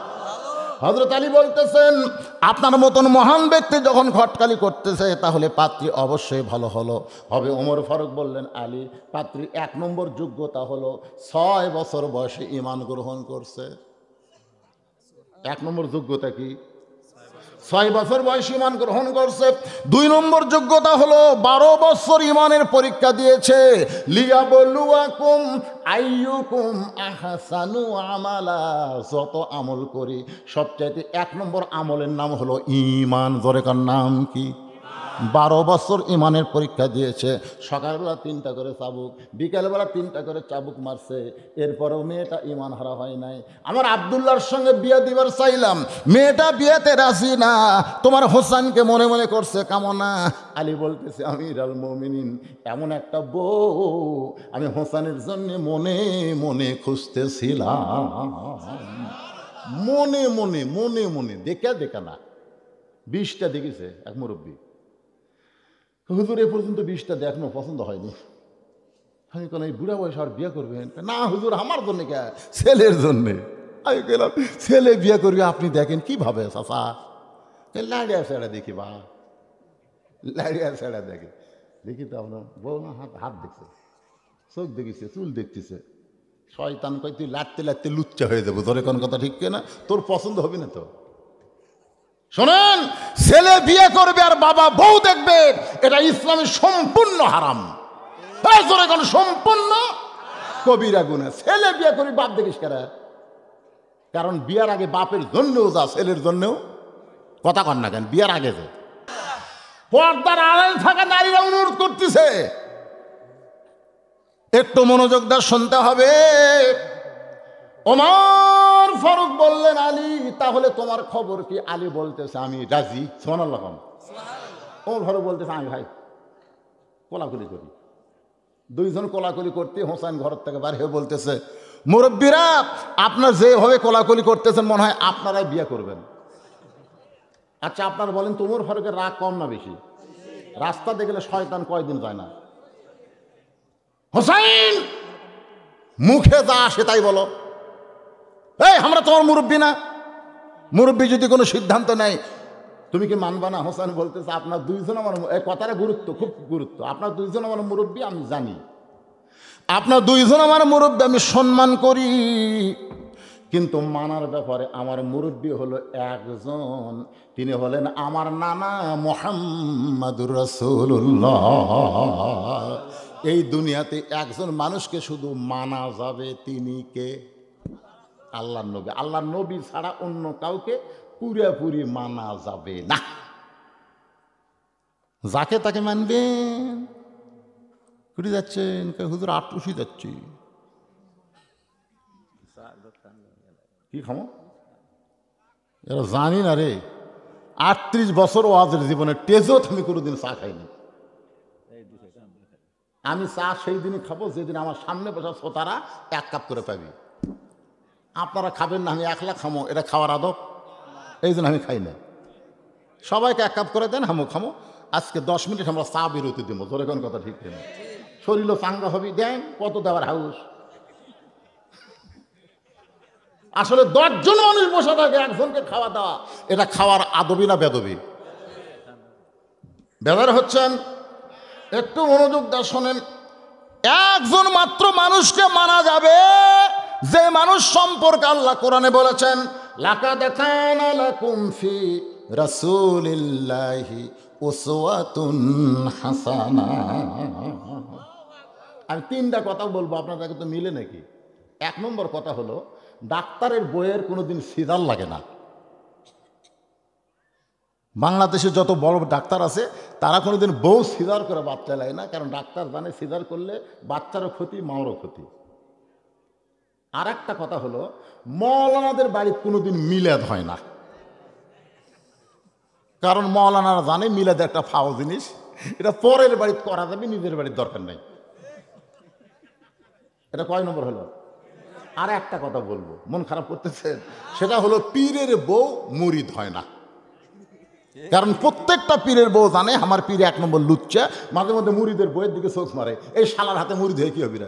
হযরত আলী বলতেছেন, আপনার মতন মহান ব্যক্তি যখন ঘটকালি করতেছে তাহলে পাত্রী অবশ্যই ভালো হবে। ওমর ফারুক বললেন, আলী পাত্রী 1 নম্বর যোগ্যতা হলো 6 বছর বয়সে ঈমান গ্রহণ করছে। 1 নম্বর যোগ্যতা কি? 6 বছর বয়সে ঈমান গ্রহণ করছে। 2 নম্বর যোগ্যতা হলো 12 বছর ঈমানের পরীক্ষা দিয়েছে। লিয়াবলুয়াকুম আইয়ুকুম আহসানু আমালা, যত আমল করি সবচাইতে 1 নম্বর আমলের নাম হলো ঈমান। জোরেকার নাম কি? 12 বছর ঈমানের পরীক্ষা দিয়েছে। সকালবেলা 3টা করে চাবুক, বিকালবেলা 3টা করে চাবুক মারছে, এরপরেও মেয়েটা ঈমান হারা হয় নাই। আমার আব্দুল্লাহর সঙ্গে বিয়ে দিবার চাইলাম, মেয়েটা বিয়েতে রাজি না, তোমার হোসেনকে মনে মনে করছে কামনা। আলী বলতেছে, আমির আল মুমিনিন, এমন একটা বউ আমি হোসেনের জন্য মনে মনে খুঁজতেছিলাম। মনে মনে মনে মনে, দেখা দেখা না, 20টা দেখেছে এক মুরব্বী। হুজুর এ পর্যন্ত 20টা দেখনো পছন্দ হয়নি। আমি কেন এই বুড়া বয়স আর বিয়ে করবেন? না হুজুর আমার জন্যে কে, ছেলের জন্যে। আমি গেলাম ছেলে বিয়ে করবে আপনি দেখেন কিভাবে চাচা? লাড়িয়া ছেড়া দেখি বা, লাড়িয়া ছেড়া দেখে দেখি তো আপনার বউ না হাত দেখছে, চোখ দেখিছে, চুল দেখতেছে। শয়তান কয় তুই লাড়তে লাড়তে লুচ্চা হয়ে যাবো, ধরে কোন কথা ঠিক না? তোর পছন্দ হবে না তো। শোনেন, ছেলে বিয়ে করবে আর বাবা বউ দেখবে, এটা ইসলামে সম্পূর্ণ হারাম। ধরে কোন সম্পূর্ণ কবিরা গুনাহ। ছেলে বিয়ে করি বাপ দেখিস কেন? কারণ বিয়ার আগে বাপের জন্যও যা, ছেলের জন্যও কথা কন না কেন? বিয়ার আগে যে পর্দার আড়াল থাকা নারীরা অনুরোধ করতেছে, একটু মনোযোগ দিয়ে শুনতে হবে। ওমর ফারুক বললেন, আলী তাহলে তোমার খবর কি? আলী বলতেছে আমি রাজি। সুবহানাল্লাহ। ওমর ফারুক বলতেছে আমি ভাই কোলাকুলি করি। দুইজন কোলাকুলি করতে হোসেন ঘরের থেকে বার হয়ে বলতেছে, মুরব্বীরা আপনার যেভাবে কোলাকুলি করতেছেন মনে হয় আপনারাই বিয়ে করবেন। আচ্ছা আপনারা বলেন তো ওমর ফারুকের রাগ কম না বেশি? রাস্তাতে গেলে শয়তান কয়দিন যায় না? হোসেন মুখে যা আসে তাই বলো, এই আমরা তোমার মুরব্বী না? মুরব্বী যদি কোনো সিদ্ধান্ত নেয় তুমি কি মানবা না? হোসেন বলতেছে আপনার দুইজন আমার, এই কথাটা গুরুত্ব, খুব গুরুত্ব। আপনার দুইজন আমার মুরব্বী, আমি জানি আপনার দুইজন আমার মুরব্বী, আমি সম্মান করি, কিন্তু মানার ব্যাপারে আমার মুরব্বী হলো একজন, তিনি হলেন আমার নানা মুহাম্মাদুর রাসূলুল্লাহ। এই দুনিয়াতে একজন মানুষকে শুধু মানা যাবে, তিনি কে? আল্লাহর নবী। আল্লাহর নবী ছাড়া অন্য কাউকে পুরোপুরি মানা যাবে না। যাকে তাকে মানবেন। ঘুরে যাচ্ছেন হুজুর, আটুসি যাচ্ছি, কি খামো? এরা জানি না রে, 38 বছর ওয়াজের জীবনে টেজও আমি কোনোদিন চা খাইনি। আমি চা সেই দিনই খাবো যেদিন আমার সামনে বসা শ্রোতারা 1 কাপ করে পাবি। আপনারা খাবেন না, আমি একলা খামো, এটা খাওয়ার আদব? এই জন্য আমি খাই না। সবাইকে 1 কাপ করে দেন, খামো। আজকে 10 মিনিট আমরা চা বিরতি দেবো, তোর এখন কথা ঠিক নেই। শরীরও চাঙ্গা হবি, দেন কত দেওয়ার হাউস। আসলে 10 জন মানুষ বসে থাকে, একজনকে খাওয়া দাওয়া, এটা খাওয়ার আদবি না বেদবি? বেদার হচ্ছেন। একটু মনোযোগ দিয়ে শোনেন, একজন মাত্র মানুষকে মানা যাবে, যে মানুষ সম্পর্কে আল্লাহ কোরআনে বলেছেন লাকাদ কানা লাকুম ফি রাসূলিল্লাহি উসওয়াতুন হাসানা। আমি 3টা কথা বলবো, আপনাদের তো মিলে নাকি? 1 নম্বর কথা হলো, ডাক্তারের বইয়ের কোনোদিন সিজার লাগে না। বাংলাদেশে যত বড় ডাক্তার আছে তারা কোনোদিন বউ সিজার করে বাচ্চা লাগে না, কারণ ডাক্তার জানে সিজার করলে বাচ্চারও ক্ষতি, মাওরও ক্ষতি। আর একটা কথা হলো, মৌলানাদের বাড়িতে কোনোদিন মিলাদ হয় না, কারণ মৌলানারা জানে মিলাদ একটা ফাও জিনিস, এটা পরের বাড়িতে করা যাবে, নিজের বাড়ির দরকার নেই। এটা কয় নম্বর হলো? আর একটা কথা বলবো, মন খারাপ করতেছেন, সেটা হলো পীরের বউ মুরিদ হয় না, কারণ প্রত্যেকটা পীরের বউ জানে আমার পীর 1 নম্বর লুচ্চা, মাঝে মধ্যে মুরিদের বউয়ের দিকে চোখ মারে, এই শালার হাতে মুরিদ হয়ে কি হবে?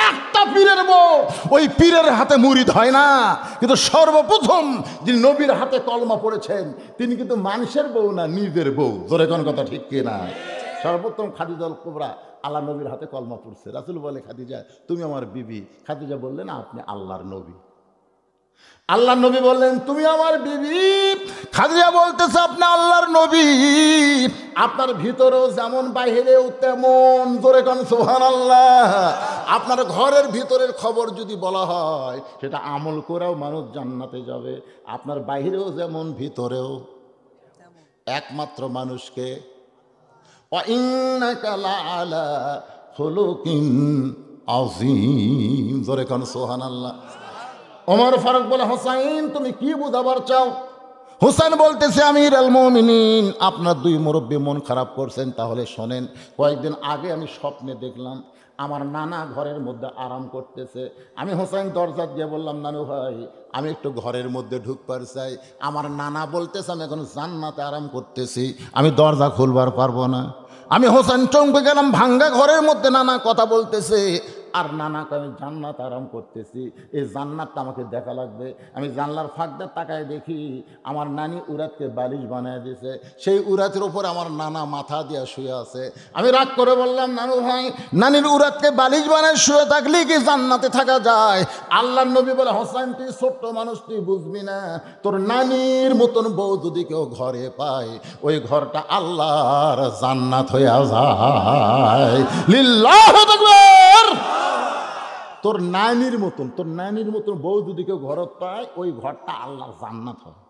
একটা পীরের বউ ওই পীরের হাতে মুরিদ হয় না। কিন্তু সর্বপ্রথম যিনি নবীর হাতে কলমা পড়েছেন তিনি কিন্তু মানুষের বউ না, নিজের বউ। জোরে কোন কথা ঠিক কিনা? সর্বপ্রথম খাদিজাতুল কুবরা আল্লাহ নবীর হাতে কলমা পড়ছে। রাসূল বলে, খাদিজা তুমি আমার বিবি। খাদিজা বললেন আপনি আল্লাহর নবী। আল্লাহর নবী বললেন তুমি আমার বিবি। খাদিজা বলতেছে আপনি আল্লাহর নবী, আপনার ভিতরেও যেমন বাহিরেও তেমন। জোরে কোন সুবহানাল্লাহ। আপনার ঘরের ভিতরের খবর যদি বলা হয় সেটা আমল করেও মানুষ জান্নাতে যাবে। আপনার বাহিরেও যেমন ভিতরেও একমাত্র মানুষকে ওয়া ইন্নাকা লাআলা খুলুকিন আযীম। জোরে কোন সুবহানাল্লাহ। ওমর ফারুক বলে হোসাইন তুমি কি বুঝাবার চাও? হুসেন বলতেছে আমির আল মুমিনিন, আপনার দুই মুরব্বী মন খারাপ করছেন, তাহলে শোনেন। কয়েকদিন আগে আমি স্বপ্নে দেখলাম আমার নানা ঘরের মধ্যে আরাম করতেছে। আমি হুসেন দরজা দিয়ে বললাম, নানু ভাই আমি একটু ঘরের মধ্যে ঢুকবার চাই। আমার নানা বলতেছে আমি এখন জান্নাতে আরাম করতেছি, আমি দরজা খুলবার পারবো না। আমি হোসেন চমকে গেলাম, ভাঙ্গা ঘরের মধ্যে নানা কথা বলতেছে, আর নানাকে আমি জান্নাত আরাম করতেছি, এই জান্নাতটা আমাকে দেখা লাগবে। আমি জানলার ফাঁকটা তাকায় দেখি আমার নানি উরাতকে বালিশ বানায় দিয়েছে, সেই উরাতের উপর আমার নানা মাথা দিয়া শুয়ে আছে। আমি রাগ করে বললাম, নানু ভাই নানির উরাতকে বালিশ বানায় শুয়ে থাকলে কি জান্নাতে থাকা যায়? আল্লাহর নবী বলে, হোসেন তুই ছোট্ট মানুষ, তুই বুঝবি না, তোর নানির মতন বউ যদি কেউ ঘরে পায়, ওই ঘরটা আল্লাহর জান্নাত হয়ে যায়। লিল্লাহু তাকবীর। তোর নানির মতন বউ যদি কেউ ঘর পায়, ওই ঘরটা আল্লাহর জান্নাত হয়।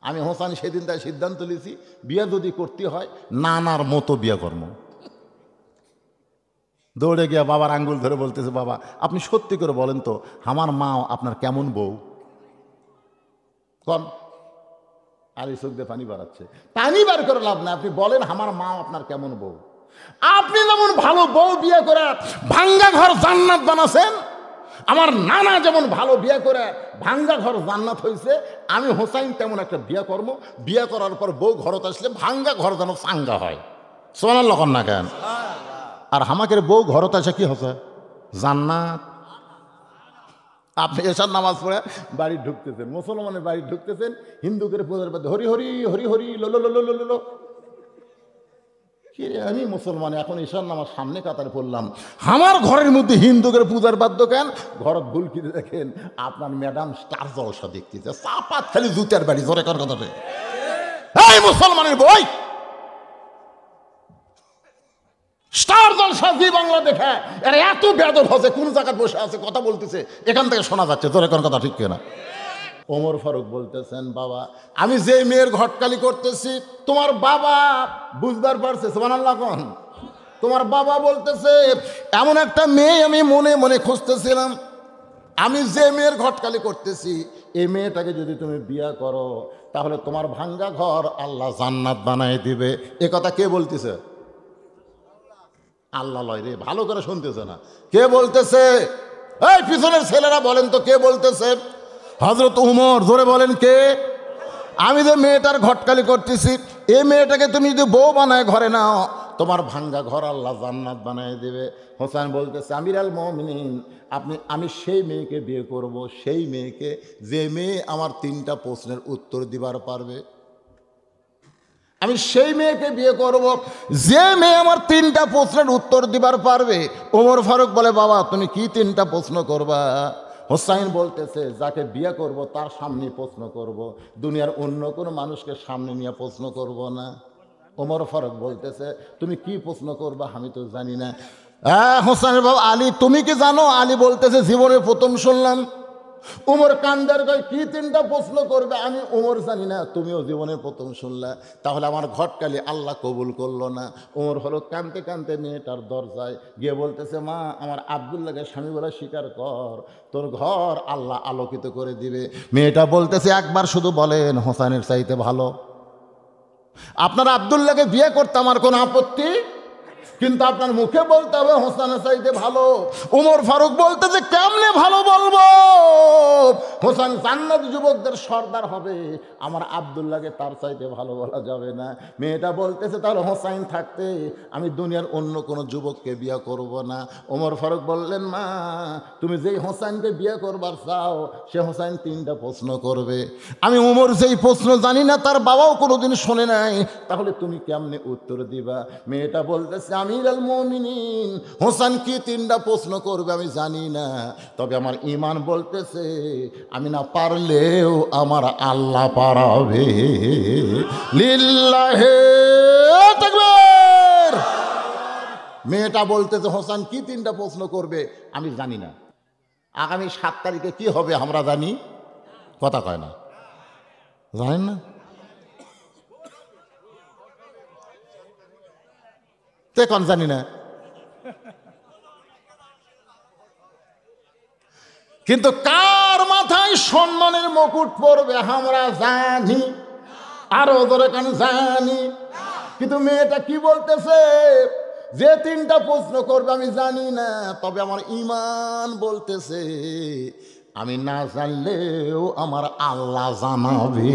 আমি হোসেন সেদিন তাই সিদ্ধান্ত নিয়েছি, বিয়ে যদি করতে হয় নানার মতো বিয়ে কর্ম। দৌড়ে গিয়ে বাবার আঙ্গুল ধরে বলতেছে, বাবা আপনি সত্যি করে বলেন তো আমার মা আপনার কেমন বউ? কন আলী চোখ দিয়ে পানি বাড়াচ্ছে। পানি বার করে লাভ না, আপনি বলেন আমার মা আপনার কেমন বউ? আপনি যেমন ভালো বউ বিয়ে করে ভাঙ্গা ঘর জান্নাত বানাছেন, আমার নানা যেমন ভালো বিয়ে করে ভাঙ্গা ঘর জান্নাত হয়েছে, আমি হোসাইন তেমন একটা বিয়ে কর্ম, বিয়ে করার পর বউ ঘরত আসলে ভাঙ্গা ঘর যেন চাঙ্গা হয়। সুবহানাল্লাহ না কেন? আর আমাকে বউ ঘরত আসে কি হচ্ছে? জান্নাত। আপনি এসার নামাজ পড়ে বাড়ি ঢুকতেছেন, মুসলমানের বাড়ি ঢুকতেছেন, হিন্দুদের পূজার বাদ হরি হরি হরি হরি লোলো লোলো লোলো লো। আমি মুসলমান এখন ঈশার নামাজ সামনে কাতারে পড়লাম, আমার ঘরের মধ্যে হিন্দুদের পূজার বাদ্য কেন? ঘর ভুলকিতে দেখেন আপনার ম্যাডাম স্টার জলসা দেখতেছে, চাপাত খালি জুতার বাড়ি জোরে কর কথাতে। এই মুসলমানের বই স্টার জলসা জি বাংলা দেখে এর এত বেদব হচ্ছে, কোন জায়গায় বসে আছে কথা বলতেছে, এখান থেকে শোনা যাচ্ছে, জোরে কর কথা ঠিক কিনা? ওমর ফারুক বলতেছেন, বাবা আমি যে মেয়ের ঘটকালি করতেছি তোমার বাবা বুঝবার পারছে? সুবহানাল্লাহ কোন? তোমার বাবা বলতেছে এমন একটা মেয়ে আমি মনে মনে খুঁজতেছিলাম, আমি যে মেয়ের ঘটকালি করতেছি এই মেয়েটাকে যদি তুমি বিয়ে করো তাহলে তোমার ভাঙ্গা ঘর আল্লাহ জান্নাত বানায় দিবে। এ কথা কে বলতেছে? আল্লাহ লয় রে, ভালো করে শুনতেছে না। কে বলতেছে? এই পিছনের ছেলেরা বলেন তো কে বলতেছে? হযরত উমর। জোরে বলেন কে? আমি যে মেয়েটার ঘটকালি করতেছি এই মেয়েটাকে তুমি যদি বউ বানায় ঘরে নাও তোমার ভাঙ্গা ঘর আল্লাহ জান্নাত বানায় দেবে। হোসেন বলতেছে, আমির আল মুমিনিন আমি সেই মেয়েকে বিয়ে করব, সেই মেয়েকে যে মেয়ে আমার 3টা প্রশ্নের উত্তর দিবার পারবে। আমি সেই মেয়েকে বিয়ে করব যে মেয়ে আমার 3টা প্রশ্নের উত্তর দিবার পারবে। ওমর ফারুক বলে, বাবা তুমি কি 3টা প্রশ্ন করবা? হোসাইন বলতেছে, যাকে বিয়ে করব তার সামনে প্রশ্ন করব, দুনিয়ার অন্য কোনো মানুষকে সামনে নিয়ে প্রশ্ন করব না। ওমর ফারুক বলতেছে, তুমি কি প্রশ্ন করবা? আমি তো জানি না। হোসাইনের বাবা আলী তুমি কি জানো? আলী বলতেছে, জীবনে প্রথম শুনলাম। উমর কান্দার গায়ে কি 3টা প্রশ্ন করবে? আমি উমর জানি না, তুমিও জীবনের প্রথম শুনলা, তাহলে আমার ঘটকালি আল্লাহ কবুল করলো না। উমর হলো কাঁদতে কাঁদতে মেয়েটার দরজায় গিয়ে বলতেছে, মা আমার আব্দুল্লাহকে স্বামী বলে স্বীকার কর, তোর ঘর আল্লাহ আলোকিত করে দিবে। মেয়েটা বলতেছে, একবার শুধু বলেন হোসেনের চাইতে ভালো। আপনার আব্দুল্লাহকে বিয়ে করতে আমার কোনো আপত্তি, কিন্তু আপনার মুখে বলতে হবে হোসেনের চাইতে ভালো। উমর ফারুক বলতেছে, কেমনে ভালো বলবো? হোসেন জান্নাত যুবকদের সর্দার হবে, আমার আব্দুল্লাহকে তার চাইতে ভালো বলা যাবে না। মেয়েটা বলতেছে, তাহলে হোসাইন থাকতে আমি দুনিয়ার অন্য কোনো যুবককে বিয়ে করব না। ওমর ফারুক বললেন, মা তুমি যেই হোসাইনকে বিয়ে করবার চাও সে হোসাইন 3টা প্রশ্ন করবে। আমি ওমর যেই প্রশ্ন জানি না তার বাবাও কোনোদিন শোনে নাই, তাহলে তুমি কেমনে উত্তর দিবা? মেয়েটা বলতেছে, আমির আল মুমিনিন হোসেন কি 3টা প্রশ্ন করবে আমি জানি না, তবে আমার ঈমান বলতেছে আমি না পারলেও আমার আল্লাহ পারাবে। লিল্লাহে তাকবীর। মেয়েটা বলতেছে, হোসেন কি 3টা প্রশ্ন করবে আমি জানি না, আগামী 7 তারিখে কি হবে আমরা জানি, কথা কয় না, জানেন না? তে কোন জানি না, কিন্তু কার মা মাথায় সম্মানের মুকুট পরবে আমরা জানি, আরো ধরে কেন জানি। কিন্তু মেয়েটা কি বলতেছে, যে তিনটা প্রশ্ন করবে আমি জানি না, তবে আমার ঈমান বলতেছে আমি না জানলেও আমার আল্লাহ জানাবে।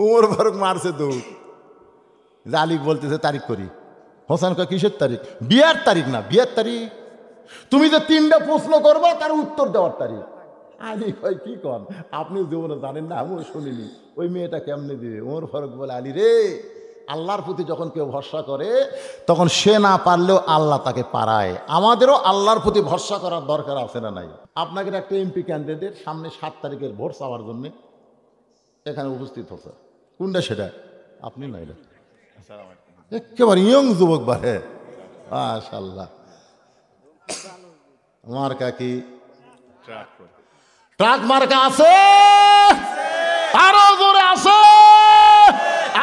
ওমর ফারুক মারছে দৌড়। আলী বলতেছে তারিখ করি। হোসেন কয় কিসের তারিখ? বিয়ার তারিখ না, বিয়ার তারিখ। তুমি যে তিনটা প্রশ্ন করবা তার উত্তর দেওয়ার তারিখ। আলী কয় কি কন, আপনি জীবনে জানেন না, আমিও শুনিনি, ওই মেয়েটা কেমনে দিবে? ওমর ফারুক বলে আলী রে, আল্লাহর প্রতি যখন কেউ ভরসা করে তখন সে না পারলেও আল্লাহ তাকে পারায়। আমাদেরও আল্লাহর প্রতি ভরসা করার দরকার আছে না নাই? আপনাকে একটা এমপি ক্যান্ডিডেট সামনে 7 তারিখের ভোট চাওয়ার জন্যে এখানে উপস্থিত হচ্ছে। কোনটা সেটা? আপনি না, এটা একেবারে ইয়ং যুবক বাহে, মাশাআল্লাহ। মার্কা কি? ট্রাক মার্কা আছে, আরো জোরে আছে।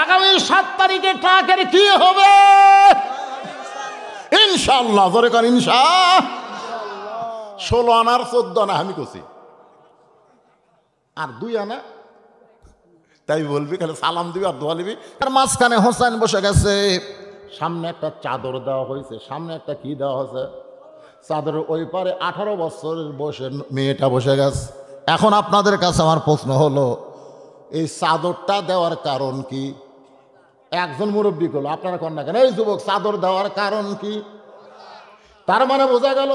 আগামী 7 তারিখে ট্রাকের কি হবে? ইনশাআল্লাহ, জোরে কর ইনশাআল্লাহ। 16 আনার 14 আনা আমি কছি, আর 2 আনা তাই বলবি, খালি সালাম দিবি আর দোয়া দিবি। আর মাঝখানে হোসেন বসে গেছে, সামনে একটা চাদর দেওয়া হয়েছে, সামনে একটা কি দেওয়া হয়েছে, চাদরের ওই পারে 18 বছরের বসে মেয়েটা বসে গেছে। এখন আপনাদের কাছে আমার প্রশ্ন হলো, এই চাদরটা দেওয়ার কারণ কি? একজন মুরব্বী করলো, আপনারা কন না কেন? এই যুবক, চাদর দেওয়ার কারণ কি? তার মানে বোঝা গেল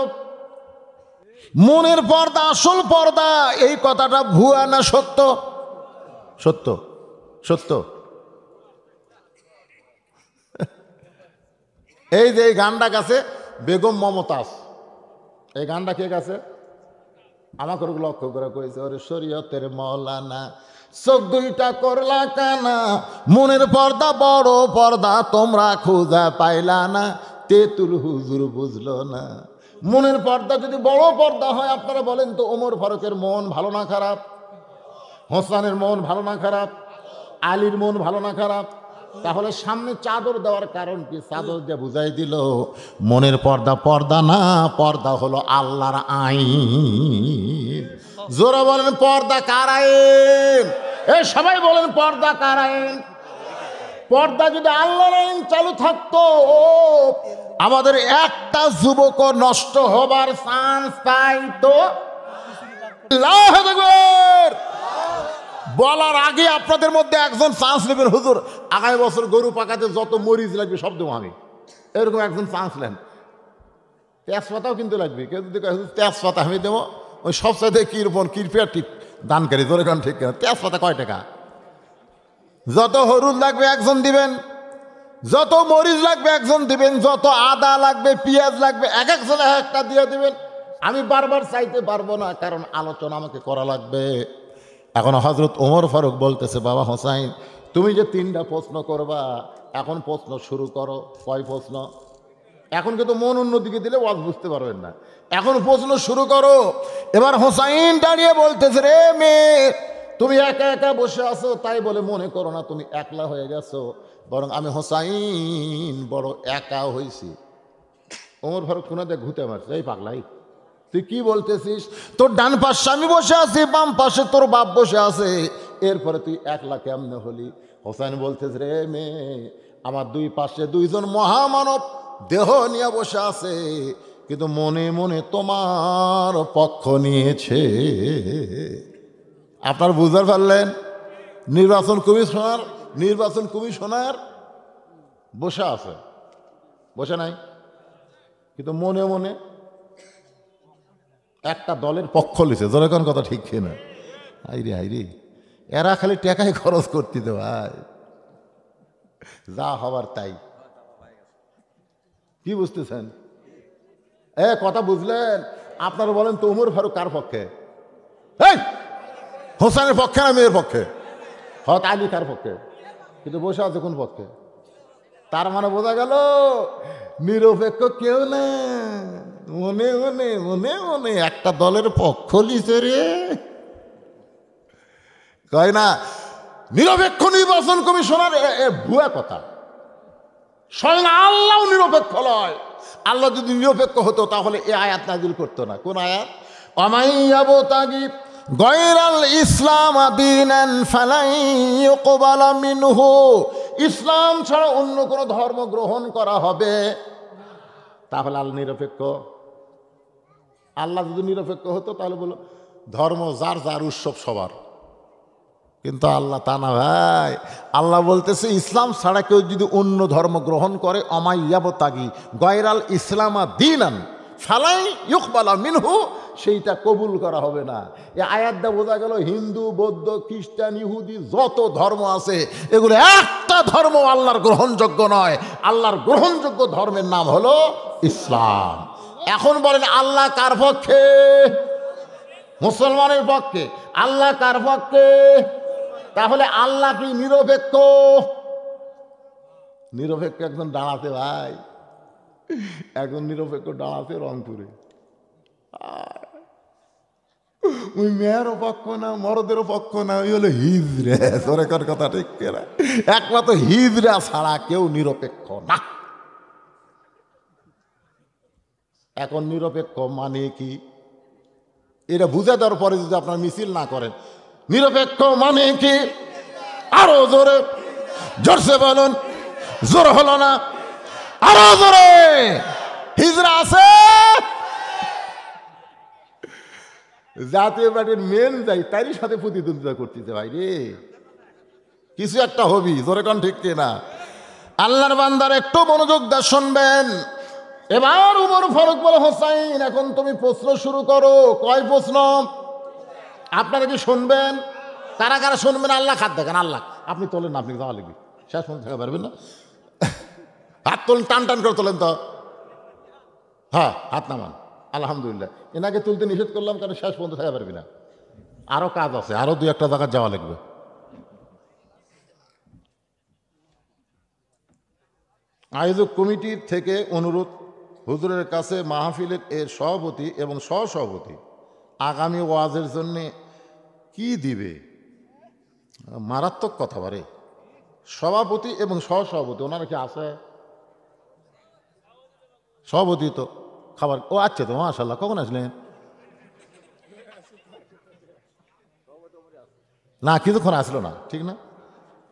মনের পর্দা আসল পর্দা। এই কথাটা ভুয়া না সত্য? সত্য, সত্য। এই যে এই গানটা গাছে বেগম মমতাজ, এই গানটা কে গাছে? আমাকে লক্ষ্য করে কয়েছে, ওরে শরীয়তের মৌলানা চোখ দুইটা করলা কানা, মনের পর্দা বড় পর্দা তোমরা খুঁজা পাইলা না, তেতুল হুজুর বুঝলো না। মনের পর্দা যদি বড় পর্দা হয়, আপনারা বলেন তো ওমর ফারুকের মন ভালো না খারাপ? হোসেনের মন ভালো না খারাপ? আলীর মন ভালো না খারাপ? তাহলে সামনে চাদর দেওয়ার কারণ কি? চাদর দিয়ে বুঝাই দিল মনের পর্দা পর্দা না, পর্দা হলো আল্লাহর আইন। জোরে বলেন পর্দা কার আইন? এই সবাই বলেন পর্দা কার আইন? পর্দা যদি আল্লাহর আইন চালু থাকতো, আমাদের একটা যুবক নষ্ট হবার চান্স পাইতো। আল্লাহু আকবার বলার আগে আপনাদের মধ্যে একজন চান্স নেবেন, হুজুর আগামী বছর গরু পাকাতে যত মরিচ লাগবে সব দেবো আমি, এরকম একজন চান্স নেন। তেজপাতাও কিন্তু লাগবে। কেউ যদি তেজপাতা আমি দেবো, ওই সবসাথে কিরপন কিরপিয়া টিপ দানকারী, ধরে কারণ ঠিক কেন? তেজপাতা কয় টাকা? যত হলুদ লাগবে একজন দিবেন, যত মরিচ লাগবে একজন দিবেন, যত আদা লাগবে পেঁয়াজ লাগবে এক একজন একটা দিয়ে দিবেন। আমি বারবার চাইতে পারবো না, কারণ আলোচনা আমাকে করা লাগবে। এখন হজরত ওমর ফারুক বলতেছে, বাবা হোসাইন তুমি যে 3টা প্রশ্ন করবা, এখন প্রশ্ন শুরু করো। কয় প্রশ্ন? এখন কিন্তু মন অন্যদিকে দিলে ওয়াজ বুঝতে পারবেন না। এখন প্রশ্ন শুরু করো। এবার হোসাইন দাঁড়িয়ে বলতেছে, রে মেয়ে তুমি একা একা বসে আছো, তাই বলে মনে করো না তুমি একলা হয়ে গেছো, বরং আমি হোসাইন বড় একা হয়েছি। ওমর ফারুক কোনাতে ঘুতে মারছে, এই পাগলাই তুই কি বলতেছিস? তোর ডান পাশে আমি বসে আছি, বাম পাশে তোর বাপ বসে আছে, এরপরে তুই একলা কেমনে হলি? হোসেন বলতেছে, রে মেয়ে আমার 2 পাশে 2জন মহামানব দেহ নিয়ে বসে আছে, কিন্তু মনে মনে তোমার পক্ষ নিয়েছে। আপনার বুঝতে পারলেন? নির্বাচন কমিশনার বসে আছে, বসে নাই, কিন্তু মনে মনে একটা দলের পক্ষ লিছে। যখন কথা ঠিক কিনা? হাইরে হাইরে, এরা খালি টাকায় খরচ করতে দে ভাই, যা হবার তাই। কি বুঝতেছেন? কথা বুঝলেন? আপনারা বলেন তো ওমর ফারুক কার পক্ষে? হোসেনের পক্ষে না মেয়ের পক্ষে? হক আলী কার পক্ষে? কিন্তু বসে আছে কোন পক্ষে? তার মানে বোঝা গেল নিরপেক্ষ কেউ না, মনে মনে মনে মনে একটা দলের পক্ষ লিছে রে। কয় না নিরপেক্ষ নির্বাচন কমিশনার, ভুয়া কথা। স্বয়ং আল্লাহ নিরপেক্ষ নয়। আল্লাহ যদি নিরপেক্ষ হতো তাহলে এ আয়াত নাজিল করতো না। কোন আয়াত? ওয়ামান ইয়াবতাগি গায়রাল ইসলাম দীনান ফালান ইউকবালা মিনহু, ইসলাম ছাড়া অন্য কোনো ধর্ম গ্রহণ করা হবে। তাহলে আল্লাহ নিরপেক্ষ? আল্লাহ যদি নিরপেক্ষ হতো তাহলে বলো ধর্ম যার যার, উৎসব সবার। কিন্তু আল্লাহ তা না ভাই। আল্লাহ বলতেছে ইসলাম ছাড়া কেউ যদি অন্য ধর্ম গ্রহণ করে, ওয়ামান ইয়াবতাগি গায়রাল ইসলাম দীনান ফালান ইউকবালা মিনহু, সেইটা কবুল করা হবে না। এই আয়াতটা বোঝা গেল হিন্দু, বৌদ্ধ, খ্রিস্টান, ইহুদি যত ধর্ম আছে এগুলো একটা ধর্ম আল্লাহর গ্রহণযোগ্য নয়। আল্লাহর গ্রহণযোগ্য ধর্মের নাম হলো ইসলাম। এখন বলেন আল্লাহ কার পক্ষে? মুসলমানের পক্ষে। আল্লাহ কার পক্ষে? তাহলে আল্লাহ কি নিরপেক্ষ? নিরপেক্ষ একজন দাঁড়াতে ভাই, একজন নিরপেক্ষ দাঁড়াতে রংপুরে। ওই মেয়েরও পক্ষ না, মরদেরও পক্ষ না, ওই হলো হিজড়ে। সরকার কথা ঠিক না, একমাত্র হিজড়া ছাড়া কেউ নিরপেক্ষ না। এখন নিরপেক্ষ মানে কি এটা বুঝে দেওয়ার পরে যদি আপনার মিছিল না করেন, নিরপেক্ষ মানে কি? আরো জোরে, জোরসে বলুন। জোর হলো না, আরো জোরে। হিজড়া আছে, জাতীয় পার্টির মেন যাই তারই সাথে প্রতিদ্বন্দ্বিতা করতেছে ভাই রে। কিছু একটা হবি, জোরে কোন ঠিক না? আল্লাহর বান্দার একটু মনোযোগ দিয়ে শুনবেন। এবার উমর ফারুক বলে, হোসাইন এখন তুমি প্রশ্ন শুরু করো। কয় প্রশ্ন? আপনারা কি শুনবেন? কারা কারা শুনবেন? আল্লাহ খাত দেখেন, আল্লাহ আপনি তোলেন না, আপনি যাওয়া লিখবি, শেষ পর্যন্ত থাকা পারবেন না। হাত তোলেন, টান টান করে তোলেন তো। হ্যাঁ, হাত নামান। আলহামদুলিল্লাহ, এনাকে তুলতে নিষেধ করলাম কারণ শেষ পর্যন্ত থাকা পারবি না, আরো কাজ আছে, আরো দুই একটা জায়গায় যাওয়া লাগবে। আয়োজক কমিটির থেকে অনুরোধ, হুজুরের কাছে মাহফিলের এর সভাপতি এবং সহসভাপতি আগামী ওয়াজের জন্যে কি দিবে? মারাত্মক কথা বারে। সভাপতি এবং সহসভাপতি ওনারা কি আছে? সভাপতি তো খাবার, ও আচ্ছা তো মাশাআল্লাহ, কখন আসলেন? না কিছুক্ষণ আসলো না, ঠিক না?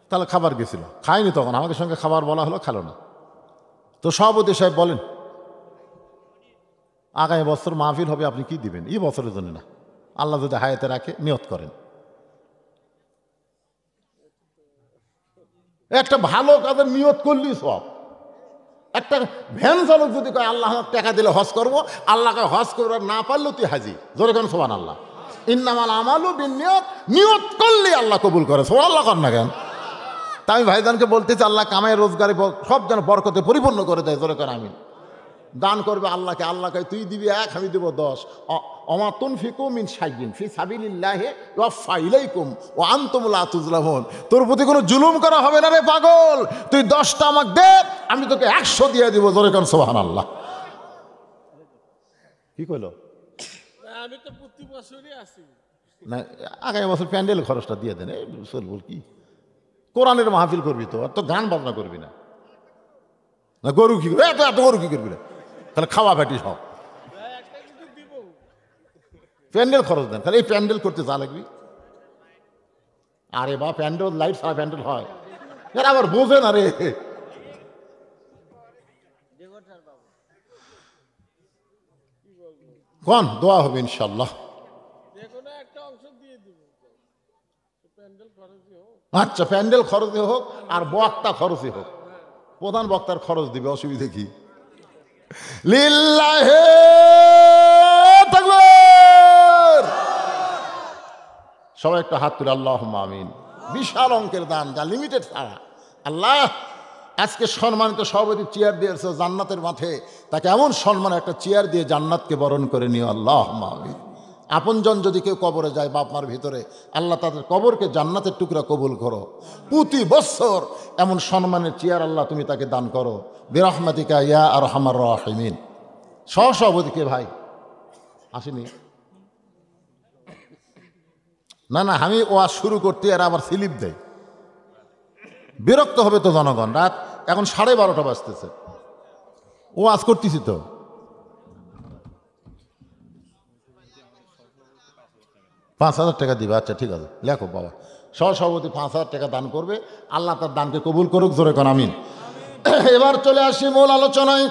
তাহলে খাবার গেছিল, খায়নি তখন, আমাদের সঙ্গে খাবার বলা হলো, খেলো না। তো সভাপতি সাহেব বলেন আগামী বছর মাহফিল হবে, আপনি কি দিবেন? এই বছরের জন্য না, আল্লাহ যদি হায়াতে রাখে নিয়ত করেন। একটা ভালো কাজের নিয়ত করলি সব। একটা ভ্যান চালক যদি কয় আল্লাহ আমার টাকা দিলে হজ করবো, আল্লাহকে হজ করবার না পারলেও তুই হাজি। জোরে কেন সোবান আল্লাহ। ইন্নামাল আমালু বিন্নিয়াত, নিয়ত করলে আল্লাহ কবুল করে। সোবান আল্লাহ কর না কেন? তা আমি ভাইজানকে বলতেছি আল্লাহ কামাই রোজগারে সব যেন বরকতে পরিপূর্ণ করে দেয়। জোরে কেন আমিন। দান করবে আল্লাহকে, আল্লাহকে তুই দিবি 1, আমি দেবো 10। ওমা তুনফিকু মিন শাইইন ফি সাবিলিল্লাহি ইউওয়াফা ইলাইকুম ওয়া আনতুম লা তুজলামুন। তোর প্রতি কোনো জুলুম করা হবে না রে পাগল। তুই 10টা আমাকে দে, আমি তোকে 100 দিয়ে দিব। জোরে কারণ সুবহানাল্লাহ। কি কইলো? আমি তো প্রতি বছরই আসি না, আগামী বছর প্যান্ডেল খরচটা দিয়ে দেন। এই বল কি কোরআনের মাহফিল করবি তো, আর তো গান বাজনা করবি না। না গরু কি করবি? এত গরু কি করবি না? তাহলে খাওয়া ফ্যাটি সব প্যান্ডেল খরচ দেন। তাহলে এই প্যান্ডেল করতে যা লাগবি। আরে বা প্যান্ডেল লাইট ছাড়া প্যান্ডেল হয়? এর আবার বোঝে না রে। কোন দোয়া হবে ইনশাল্লাহ। আচ্ছা, প্যান্ডেল খরচে হোক আর বক্তা খরচে হোক, প্রধান বক্তার খরচ দিবে, অসুবিধা কি? লিল্লাহে তাকবীর। সবাই একটা হাত তুলে আল্লাহুম্মা আমিন। বিশাল অঙ্কের দান, যা লিমিটেড ছাড়া। আল্লাহ আজকে সম্মানিত সভাপতি চেয়ার দিয়েছে জান্নাতের মাঠে, তাকে এমন সম্মান একটা চেয়ার দিয়ে জান্নাতকে বরণ করে নিও আল্লাহুম্মা আমিন। আপনজন যদি কেউ কবরে যায় বাপ মার ভিতরে, আল্লাহ তাদের কবরকে জান্নাতের টুকরা কবুল করো। প্রতি বছর এমন সম্মানের চেয়ার আল্লাহ তুমি তাকে দান করো বিরহমাতিকা ইয়া আরহামার রাহিমিন। সহসভাপতি কে ভাই আসেনি? না না, আমি ওয়াজ শুরু করতে আর আবার স্লিপ দেয়, বিরক্ত হবে তো জনগণ। রাত এখন 12:30 বাজতেছে, ওয়াজ করতেছি তো। 5,000 টাকা দিবে, আচ্ছা ঠিক আছে, লেখো বাবা। সহসভাপতি 5,000 টাকা দান করবে, আল্লাহ তার দানকে কবুল করুক, জোরে কোন আমিন। এবার চলে আসি মূল আলোচনায়।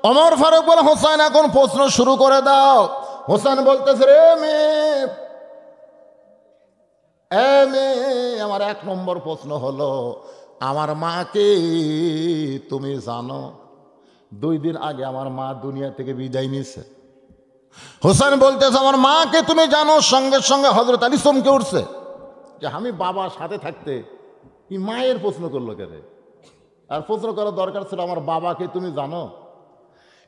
ওমর ফারুক বলে, হোসেন এখন প্রশ্ন শুরু করে দাও। হোসেন বলতেছে, রে মেয়ে, আমার 1 নম্বর প্রশ্ন হলো, আমার মাকে তুমি জানো? 2 দিন আগে আমার মা দুনিয়া থেকে বিদায় নিছে। হোসেন বলতেছে, আমার মাকে তুমি জানো? সঙ্গে সঙ্গে হযরত আলী চমকে উঠছে যে আমি বাবার সাথে থাকতে কি মায়ের প্রশ্ন করলো কেন? আর প্রশ্ন করার দরকার ছিল আমার বাবাকে তুমি জানো,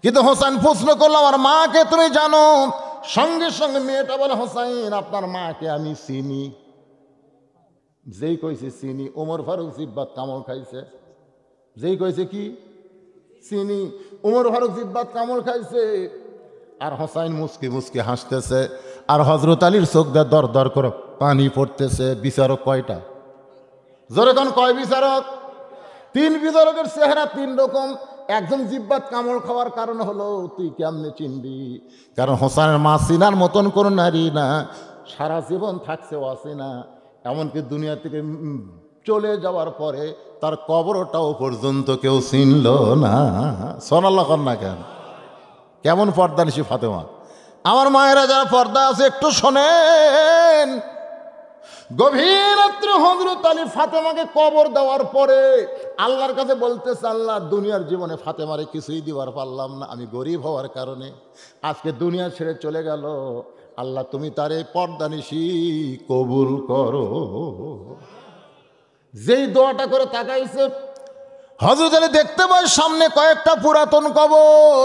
কিন্তু হোসেন প্রশ্ন করলো আমার মাকে তুমি জানো? সঙ্গে সঙ্গে মেয়েটা বলে, হোসেন আপনার মাকে আমি চিনি। যেই কইছে চিনি, ওমর ফারুক জিব্বাত কামড় খাইছে। যেই কইছে কি চিনি, ওমর ফারুক জিব্বাত কামড় খাইছে। আর হোসেন মুস্কি মুস্কি হাসতেছে, আর হযরত আলীর চোখ দিয়ে দর দর করে পানি পড়তেছে। বিচারক কয়টা? জোরে কোন কয় বিচারক? 3 বিচারকের চেহারা 3 রকম। একজন জিব্বাত কামড় খাওয়ার কারণ হলো, তুই কেমনে চিনবি? কারণ হোসেনের মা চিনার মতন কোন নারী না, সারা জীবন থাকছে অচেনা। এমনকি দুনিয়া থেকে চলে যাওয়ার পরে তার কবরটাও পর্যন্ত কেউ চিনল না। সোনাল্লাহ কন্যা কেন? কেমন পর্দানিশী ফাতেমা। আমার মায়েরা যারা পর্দা আছে একটু শোনেন। গভীর রাত্রে হযরত আলী ফাতেমাকে কবর দেওয়ার পরে আল্লাহর কাছে বলতেছে, আল্লাহ দুনিয়ার জীবনে ফাতেমারে কিছুই দিবার পারলাম না, আমি গরিব হওয়ার কারণে আজকে দুনিয়া ছেড়ে চলে গেল। আল্লাহ তুমি তারে পর্দানিশী কবুল করো। যেই দোয়াটা করে তাকাইছে, হযরত আলী দেখতে পায় সামনে কয়েকটা পুরাতন কবর।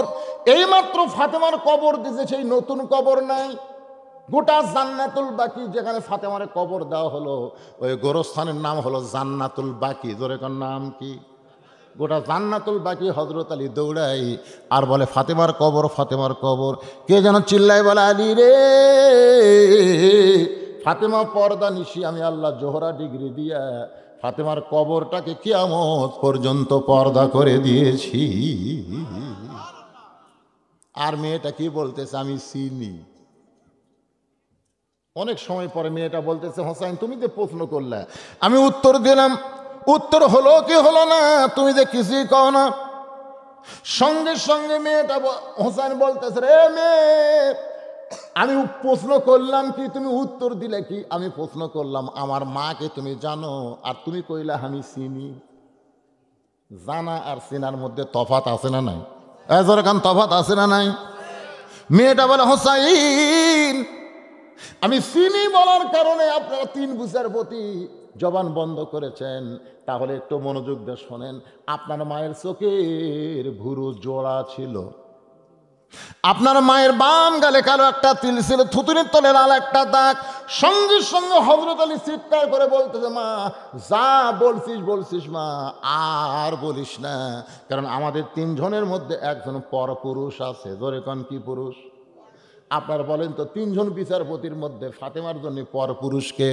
এইমাত্র ফাতেমার কবর দিছে, সেই নতুন কবর নাই। গোটা জান্নাতুল বাকি যেখানে ফাতেমারে কবর দেওয়া হলো, ওই গোরস্থানের নাম হলো জান্নাতুল বাকি। জোরে কোন নাম কি? গোটা জান্নাতুল বাকি। হযরত আলী দৌড়াই আর বলে, ফাতেমার কবর, ফাতেমার কবর। কে যেন চিল্লাই বলে, আলী রে, ফাতেমা পর্দা নিশি, আমি আল্লাহ জোহরা ডিগ্রি দিয়া ফাতেমার কবরটাকে কিয়ামত পর্যন্ত পর্দা করে দিয়েছি। আর মেয়েটা কি বলতেছে, আমি চিনি। অনেক সময় পরে মেয়েটা বলতেছে, হোসেন তুমি যে প্রশ্ন করলে আমি উত্তর দিলাম, উত্তর হলো কি হলো না, তুমি যে কিছুই কও না। সঙ্গে সঙ্গে মেয়েটা হোসেন বলতেছে, রে মেয়ে, আমি প্রশ্ন করলাম কি, তুমি উত্তর দিলে কি? আমি প্রশ্ন করলাম আমার মাকে তুমি জানো, আর তুমি কইলা আমি চিনি। জানা আর চেনার মধ্যে তফাৎ আছে না নাই? এজরকান তফাৎ আছে না নাই? মেয়েটা বলে, হোসাইন আমি চিনি বলার কারণে আপনারা 3 বিচারপতি জবান বন্ধ করেছেন। তাহলে একটু মনোযোগ দিয়ে শোনেন। আপনার মায়ের চোখের ভুরু জোড়া ছিল, আপনার মায়ের বাম গালে কালো একটা তিল ছিল, থুতুনির তলে লাল একটা দাগ। সঙ্গে সঙ্গে হযরত আলী চিৎকার করে বলতেছে, মা যা বলছিস মা, আর বলিস না। কারণ আমাদের 3 জনের মধ্যে একজন পরপুরুষ আছে। জোরে কোন কি পুরুষ? আপনার বলেন তো 3 জন বিচারপতির মধ্যে ফাতেমার জন্য পরপুরুষকে?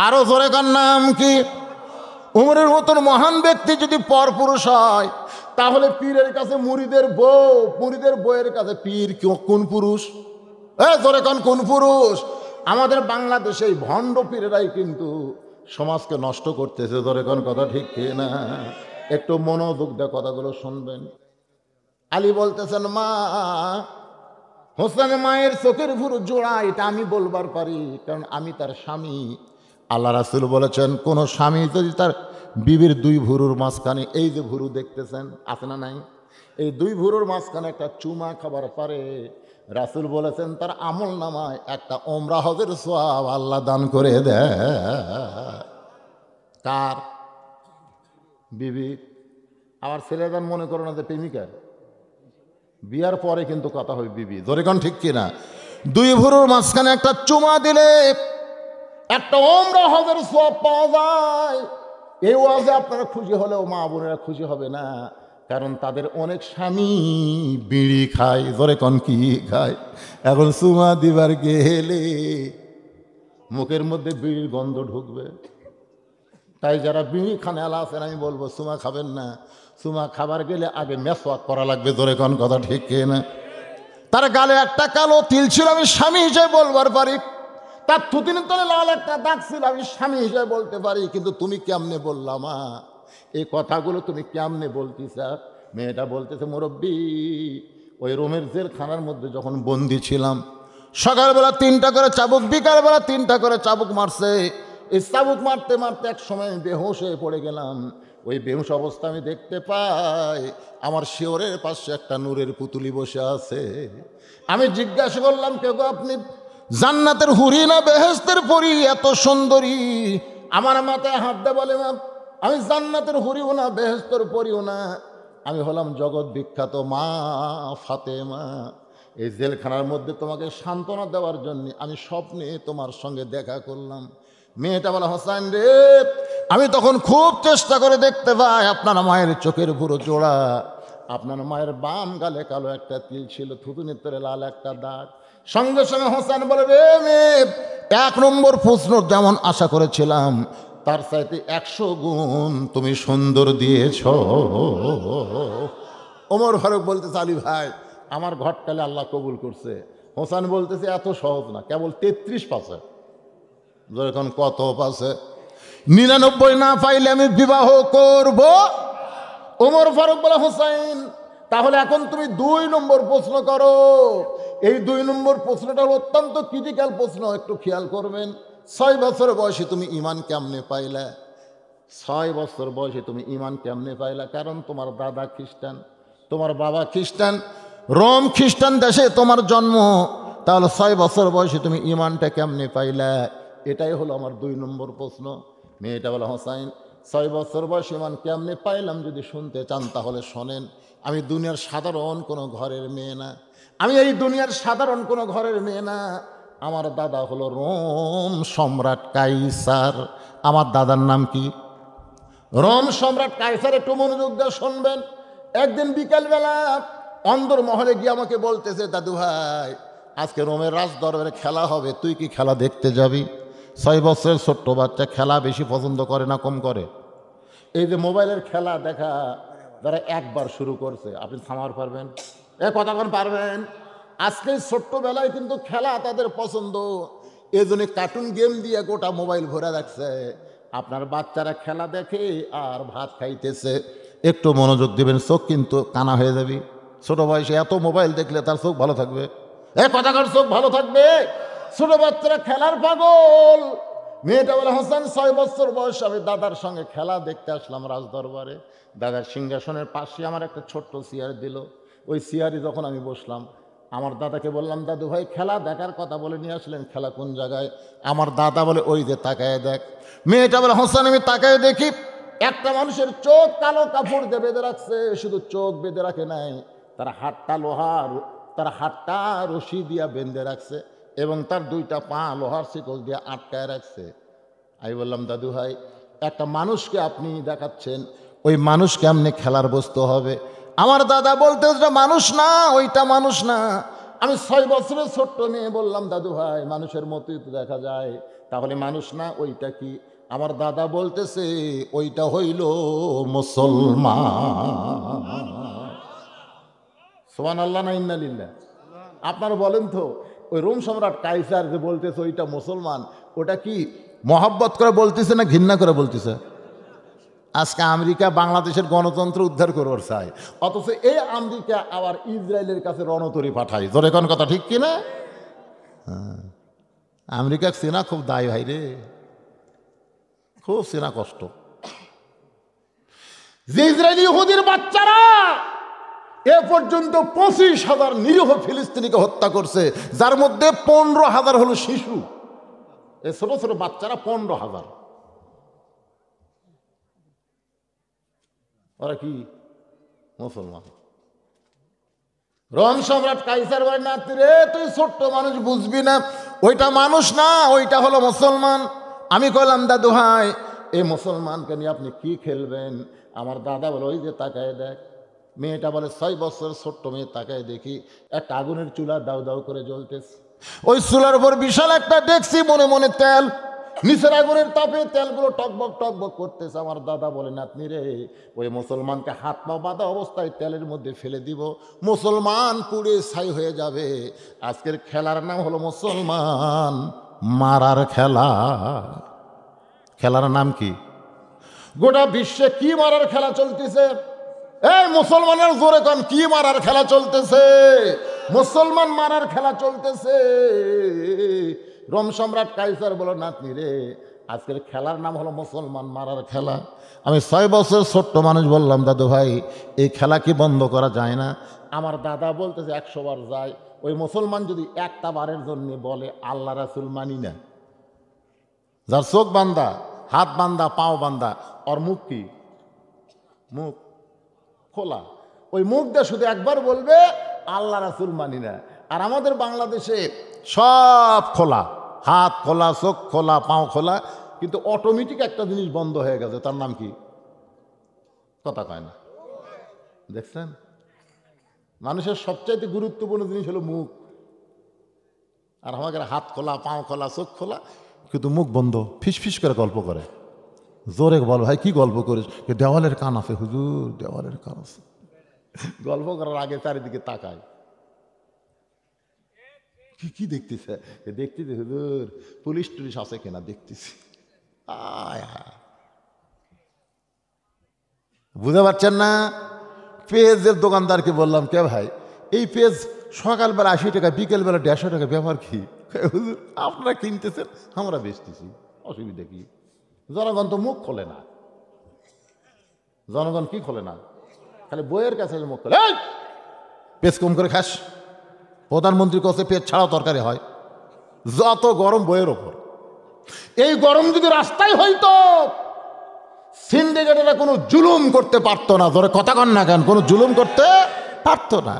আরো জোরে কোন নাম কি? উমরের মতন মহান ব্যক্তি যদি পরপুরুষ হয়, তাহলে পীরের কাছে মুরিদের বউ, মুরিদের বউয়ের কাছে পীর কোন পুরুষ? জোরে কোন পুরুষ? আমাদের বাংলাদেশে এই ভণ্ড পীরেরাই কিন্তু সমাজকে নষ্ট করতেছে। জোরে কোন কথা ঠিক কি না? একটু মনোযোগ দিয়ে কথাগুলো শুনবেন। আলী বলতেছেন, মা হোসেনের মায়ের চোখের ভুরু জোড়া, এটা আমি বলবার পারি, কারণ আমি তার স্বামী। আল্লাহ রাসূল বলেছেন, কোন স্বামী যদি তার বিবির 2 ভুরুর মাঝখানে, এই যে ভুরু দেখতেছেন আছে না নাই, এই 2 ভুরুর মাঝখানে একটা চুমা খাবার পারে, রাসূল বলেছেন তার আমল নামায় একটা ওমরা হজের সওয়াব আল্লাহ দান করে দেয়। কার? বিবি। আমার ছেলেদান মনে করো না যে প্রেমিকার, বিয়ার পরে কিন্তু কথা হবে বিবি। জোরে কোন ঠিক কিনা? 2 ভুরুর মাঝখানে একটা চুমা দিলে একটা ওমরা হজের সওয়াব পাওয়া যায়। এই ওয়াজে আপনারা খুশি হলেও মা বোনেরা খুশি হবে না, কারণ তাদের অনেক স্বামী বিড়ি খায়। জোরে কোন কি খায়? এখন চুমা দিবার গেলে মুখের মধ্যে বিড়ির গন্ধ ঢুকবে। তাই যারা বিড়ি খানে আলা আছেন, আমি বলবো চুমা খাবেন না। চুমা খাবার গেলে আগে মেসওয়াক করা লাগবে। জোরে কোন কথা ঠিক না? তার গালে একটা কালো তিল ছিল, আমি স্বামী হিসেবে বলবার পারি। তার থুতিনের তলে লাল একটা দাগ ছিল। আমি স্বামী হিসেবে বলতে পারি, কিন্তু তুমি কেমনে বললা মা এই কথাগুলো, তুমি কেমনে বলতিস? মেয়েটা বলতেছে, মুরব্বী ওই রোমের জেলখানার মধ্যে যখন বন্দি ছিলাম, সকালবেলা 3টা করে চাবুক, বিকালবেলা 3টা করে চাবুক মারছে। এই চাবুক মারতে মারতে এক সময় আমি বেহুশ হয়ে পড়ে গেলাম। ওই বেহুশ অবস্থা আমি দেখতে পাই আমার শিওরের পাশে একটা নূরের পুতুলি বসে আছে। আমি জিজ্ঞাসা করলাম, কে গো আপনি? জান্নাতের হুরি না বেহেশতের পরি এত সুন্দরী? আমার মাথায় হাত দে বলে, মা আমি জান্নাতের হুরিও না বেহেশতের পরিও না, আমি হলাম জগৎ বিখ্যাত মা ফাতেমা। এই জেলখানার মধ্যে তোমাকে সান্ত্বনা দেওয়ার জন্য আমি স্বপ্নে তোমার সঙ্গে দেখা করলাম। মেয়েটা বলে, হোসেন রে, আমি তখন খুব চেষ্টা করে দেখতে পাই আপনার মায়ের চোখের পুরো জোড়া, আপনার মায়ের বাম গালে কালো একটা তিল ছিল, থুতুনির তলে লাল একটা দাগ। সঙ্গে সঙ্গে হোসেন বলে, রে মেয়ে, 1 নম্বর প্রশ্ন যেমন আশা করেছিলাম তার চাইতে 100 গুণ তুমি সুন্দর দিয়েছ। ওমর ফারুক বলতেছে, আলী ভাই আমার ঘটকালে আল্লাহ কবুল করছে। হোসেন বলতেছে, এত সহজ না, কেবল 33 পাশে। যখন কত পাশে? 99 না পাইলে আমি বিবাহ করব। ওমর ফারুক বলে, হোসেন তাহলে এখন তুমি 2 নম্বর প্রশ্ন করো। এই 2 নম্বর প্রশ্নটা অত্যন্ত ক্রিটিক্যাল প্রশ্ন, একটু খেয়াল করবেন। 6 বছর বয়সে তুমি ঈমান কেমনে পাইলা? 6 বছর বয়সে তুমি ঈমান কেমনে পাইলা? কারণ তোমার দাদা খ্রিস্টান, তোমার বাবা খ্রিস্টান, রোম খ্রিস্টান দেশে তোমার জন্ম। তাহলে 6 বছর বয়সে তুমি ঈমানটা কেমনে পাইলা? এটাই হলো আমার 2 নম্বর প্রশ্ন। মেয়েটা বলে, হোসেন 6 বছর বয়স ঈমান কেমনে পাইলাম যদি শুনতে চান তাহলে শোনেন। আমি দুনিয়ার সাধারণ কোনো ঘরের মেয়ে না, আমি এই দুনিয়ার সাধারণ কোনো ঘরের মেয়ে না। আমার দাদা হলো রোম সম্রাট কাইসার। আমার দাদার নাম কি? রোম সম্রাট কাইসার। একটু মনোযোগ দিয়ে শুনবেন। একদিন বিকালবেলা অন্দর মহলে গিয়ে আমাকে বলতেছে, দাদু ভাই আজকে রোমের রাজ দরবারে খেলা হবে, তুই কি খেলা দেখতে যাবি? 6 বছরের ছোট্ট বাচ্চা খেলা বেশি পছন্দ করে না কম করে? এই যে মোবাইলের খেলা দেখা যারা একবার শুরু করছে, আপনি থামার পারবেন? কতক্ষণ পারবেন? আজকে ছোট্টবেলায় কিন্তু খেলা তাদের পছন্দ, এই জন্য কার্টুন গেম দিয়ে গোটা মোবাইল ভরে রাখছে। আপনার বাচ্চারা খেলা দেখে আর ভাত খাইতেছে, একটু মনোযোগ দিবেন, চোখ কিন্তু কানা হয়ে যাবে। ছোট বয়সে এত মোবাইল দেখলে তার চোখ ভালো থাকবে? কতক্ষণ চোখ ভালো থাকবে? ছোট বাচ্চারা খেলার পাগল। মেয়েটা বলে, হোসেন 6 বছর বয়স আমি দাদার সঙ্গে খেলা দেখতে আসলাম রাজদরবারে। দাদার সিংহাসনের পাশে আমার একটা ছোট্ট চেয়ার দিল। ওই চেয়ারে যখন আমি বসলাম, আমার দাদাকে বললাম, দাদু ভাই খেলা দেখার কথা বলে নিয়ে আসলেন, খেলা কোন জায়গায়? আমার দাদা বলে, ওই যে তাকায় দেখ। মেয়েটা বলে, হোসেন আমি তাকায় দেখি একটা মানুষের চোখ কালো কাপড় দিয়ে বেঁধে রাখছে। শুধু চোখ বেঁধে রাখে নাই, তার হাতটা রশি দিয়া বেঁধে রাখছে এবং তার 2টা পা লোহার শিকল দিয়ে আটকায় রাখছে। আমি বললাম, দাদু ভাই একটা মানুষকে আপনি দেখাচ্ছেন, ওই মানুষ কেমনে খেলার বস্তু হবে? আমার দাদা বলতে, ওটা মানুষ না, ওইটা মানুষ না। আমি 6 বছরের ছোট্ট মেয়ে বললাম, দাদু ভাই মানুষের মতোই তো দেখা যায়, তাহলে মানুষ না, ওইটা কি? আমার দাদা বলতেছে, ওইটা হইল মুসলমান। সুবহানাল্লাহ না ইন্নালিল্লাহ? আপনারা বলেন তো, ওই রোম সম্রাট কাইসার যে বলতেছে ওইটা মুসলমান, ওটা কি মহব্বত করে বলতেছে না ঘৃণা করে বলতেছে? আজকে আমেরিকা বাংলাদেশের গণতন্ত্র উদ্ধার করবার চায়, অথচ এই আমেরিকা আবার ইসরায়েলের কাছে রণতরী পাঠায়। জোরে কোন কথা ঠিক কিনা? আমেরিকা চেনা খুব দায় ভাই রে, খুব চেনা কষ্ট। যে ইসরায়েলি ইহুদির বাচ্চারা এ পর্যন্ত 25,000 নিরীহ ফিলিস্তিনিকে হত্যা করছে, যার মধ্যে 15,000 হলো শিশু। এ ছোট ছোট বাচ্চারা 15,000। ওরা কি মুসলমান? রোম সম্রাট কাইসার বলে, না রে তুই ছোট্ট মানুষ বুঝবি না, ওইটা মানুষ না, ওইটা হলো মুসলমান। আমি কইলাম, দাদু ভাই এই মুসলমানকে নিয়ে আপনি কি খেলবেন? আমার দাদা বলে, ওই যে তাকায় দেখ। মেয়েটা বলে, 6 বছর ছোট্ট মেয়ে, তাকায় দেখি একটা আগুনের চুলা দাউ দাউ করে জ্বলতেছে। ওই চুলার উপর বিশাল একটা ডেকসি, মনে মনে তেল, নিচের আগুনের তাপে তেলগুলো টকবক টকবক করতেছে। আমার দাদা বলে, নাতনি রে ওই মুসলমানকে হাত পা বাঁধা অবস্থায় তেলের মধ্যে ফেলে দিব, মুসলমান পুড়ে ছাই হয়ে যাবে। আজকের খেলার নাম হলো মুসলমান মারার খেলা। খেলার নাম কি? গোটা বিশ্বে কি মারার খেলা চলতেছে? এই মুসলমানের জোরে কন, কি মারার খেলা চলতেছে? মুসলমান মারার খেলা চলতেছে। রোম সম্রাট কাইসার বলো, নাতনি রে, আজকের খেলার নাম হলো মুসলমান মারার খেলা। আমি 6 বছর ছোট্ট মানুষ বললাম, দাদু ভাই এই খেলা কি বন্ধ করা যায় না? আমার দাদা বলতেছে 100 বার যায়। ওই মুসলমান যদি একটা বারের জন্য বলে আল্লাহ রাসূল মানি না, যার চোখ বান্ধা, হাত বান্ধা, পাও বান্ধা, ওর মুখ কি? মুখ খোলা। ওই মুখ দিয়ে শুধু একবার বলবে আল্লাহ রাসূল মানি না। আর আমাদের বাংলাদেশে সব খোলা, হাত খোলা, চোখ খোলা, পাও খোলা, কিন্তু অটোমেটিক একটা জিনিস বন্ধ হয়ে গেছে। তার নাম কি? কথা কয় না। দেখছেন, মানুষের সবচাইতে গুরুত্বপূর্ণ জিনিস হলো মুখ। আর আমাদের হাত খোলা, পাও খোলা, চোখ খোলা, কিন্তু মুখ বন্ধ, ফিস ফিস করে গল্প করে। জোরে বল ভাই, কি গল্প করিস? দেওয়ালের কান আছে হুজুর, দেওয়ালের কান আছে। গল্প করার আগে চারিদিকে তাকায়, কি দেখতেছে? দেখতেছি হুজুর পুলিশ টুলিশ আছে কিনা দেখতেছি। বুঝতে পারছেন না? পেঁয়াজের দোকানদারকে বললাম, কে ভাই এই পেঁয়াজ সকালবেলা 80 টাকা, বিকেলবেলা 150 টাকা, ব্যাপার কি? হুজুর আপনারা কিনতেছেন, আমরা বেচতেছি, অসুবিধা কি? জনগণ তো মুখ খোলে না। জনগণ কি খোলে না? খালি বইয়ের কাছে মুখ খোলে। পেঁয়াজ কম করে খাস, প্রধানমন্ত্রী কাছে পেঁয়াজ ছাড়াও তরকারি হয়। যত গরম বইয়ের ওপর। এই গরম যদি রাস্তায় হইতো, সিন্ডিকেটেরা কোনো জুলুম করতে পারতো না। ধরে কথা কন না কেন? কোনো জুলুম করতে পারতো না,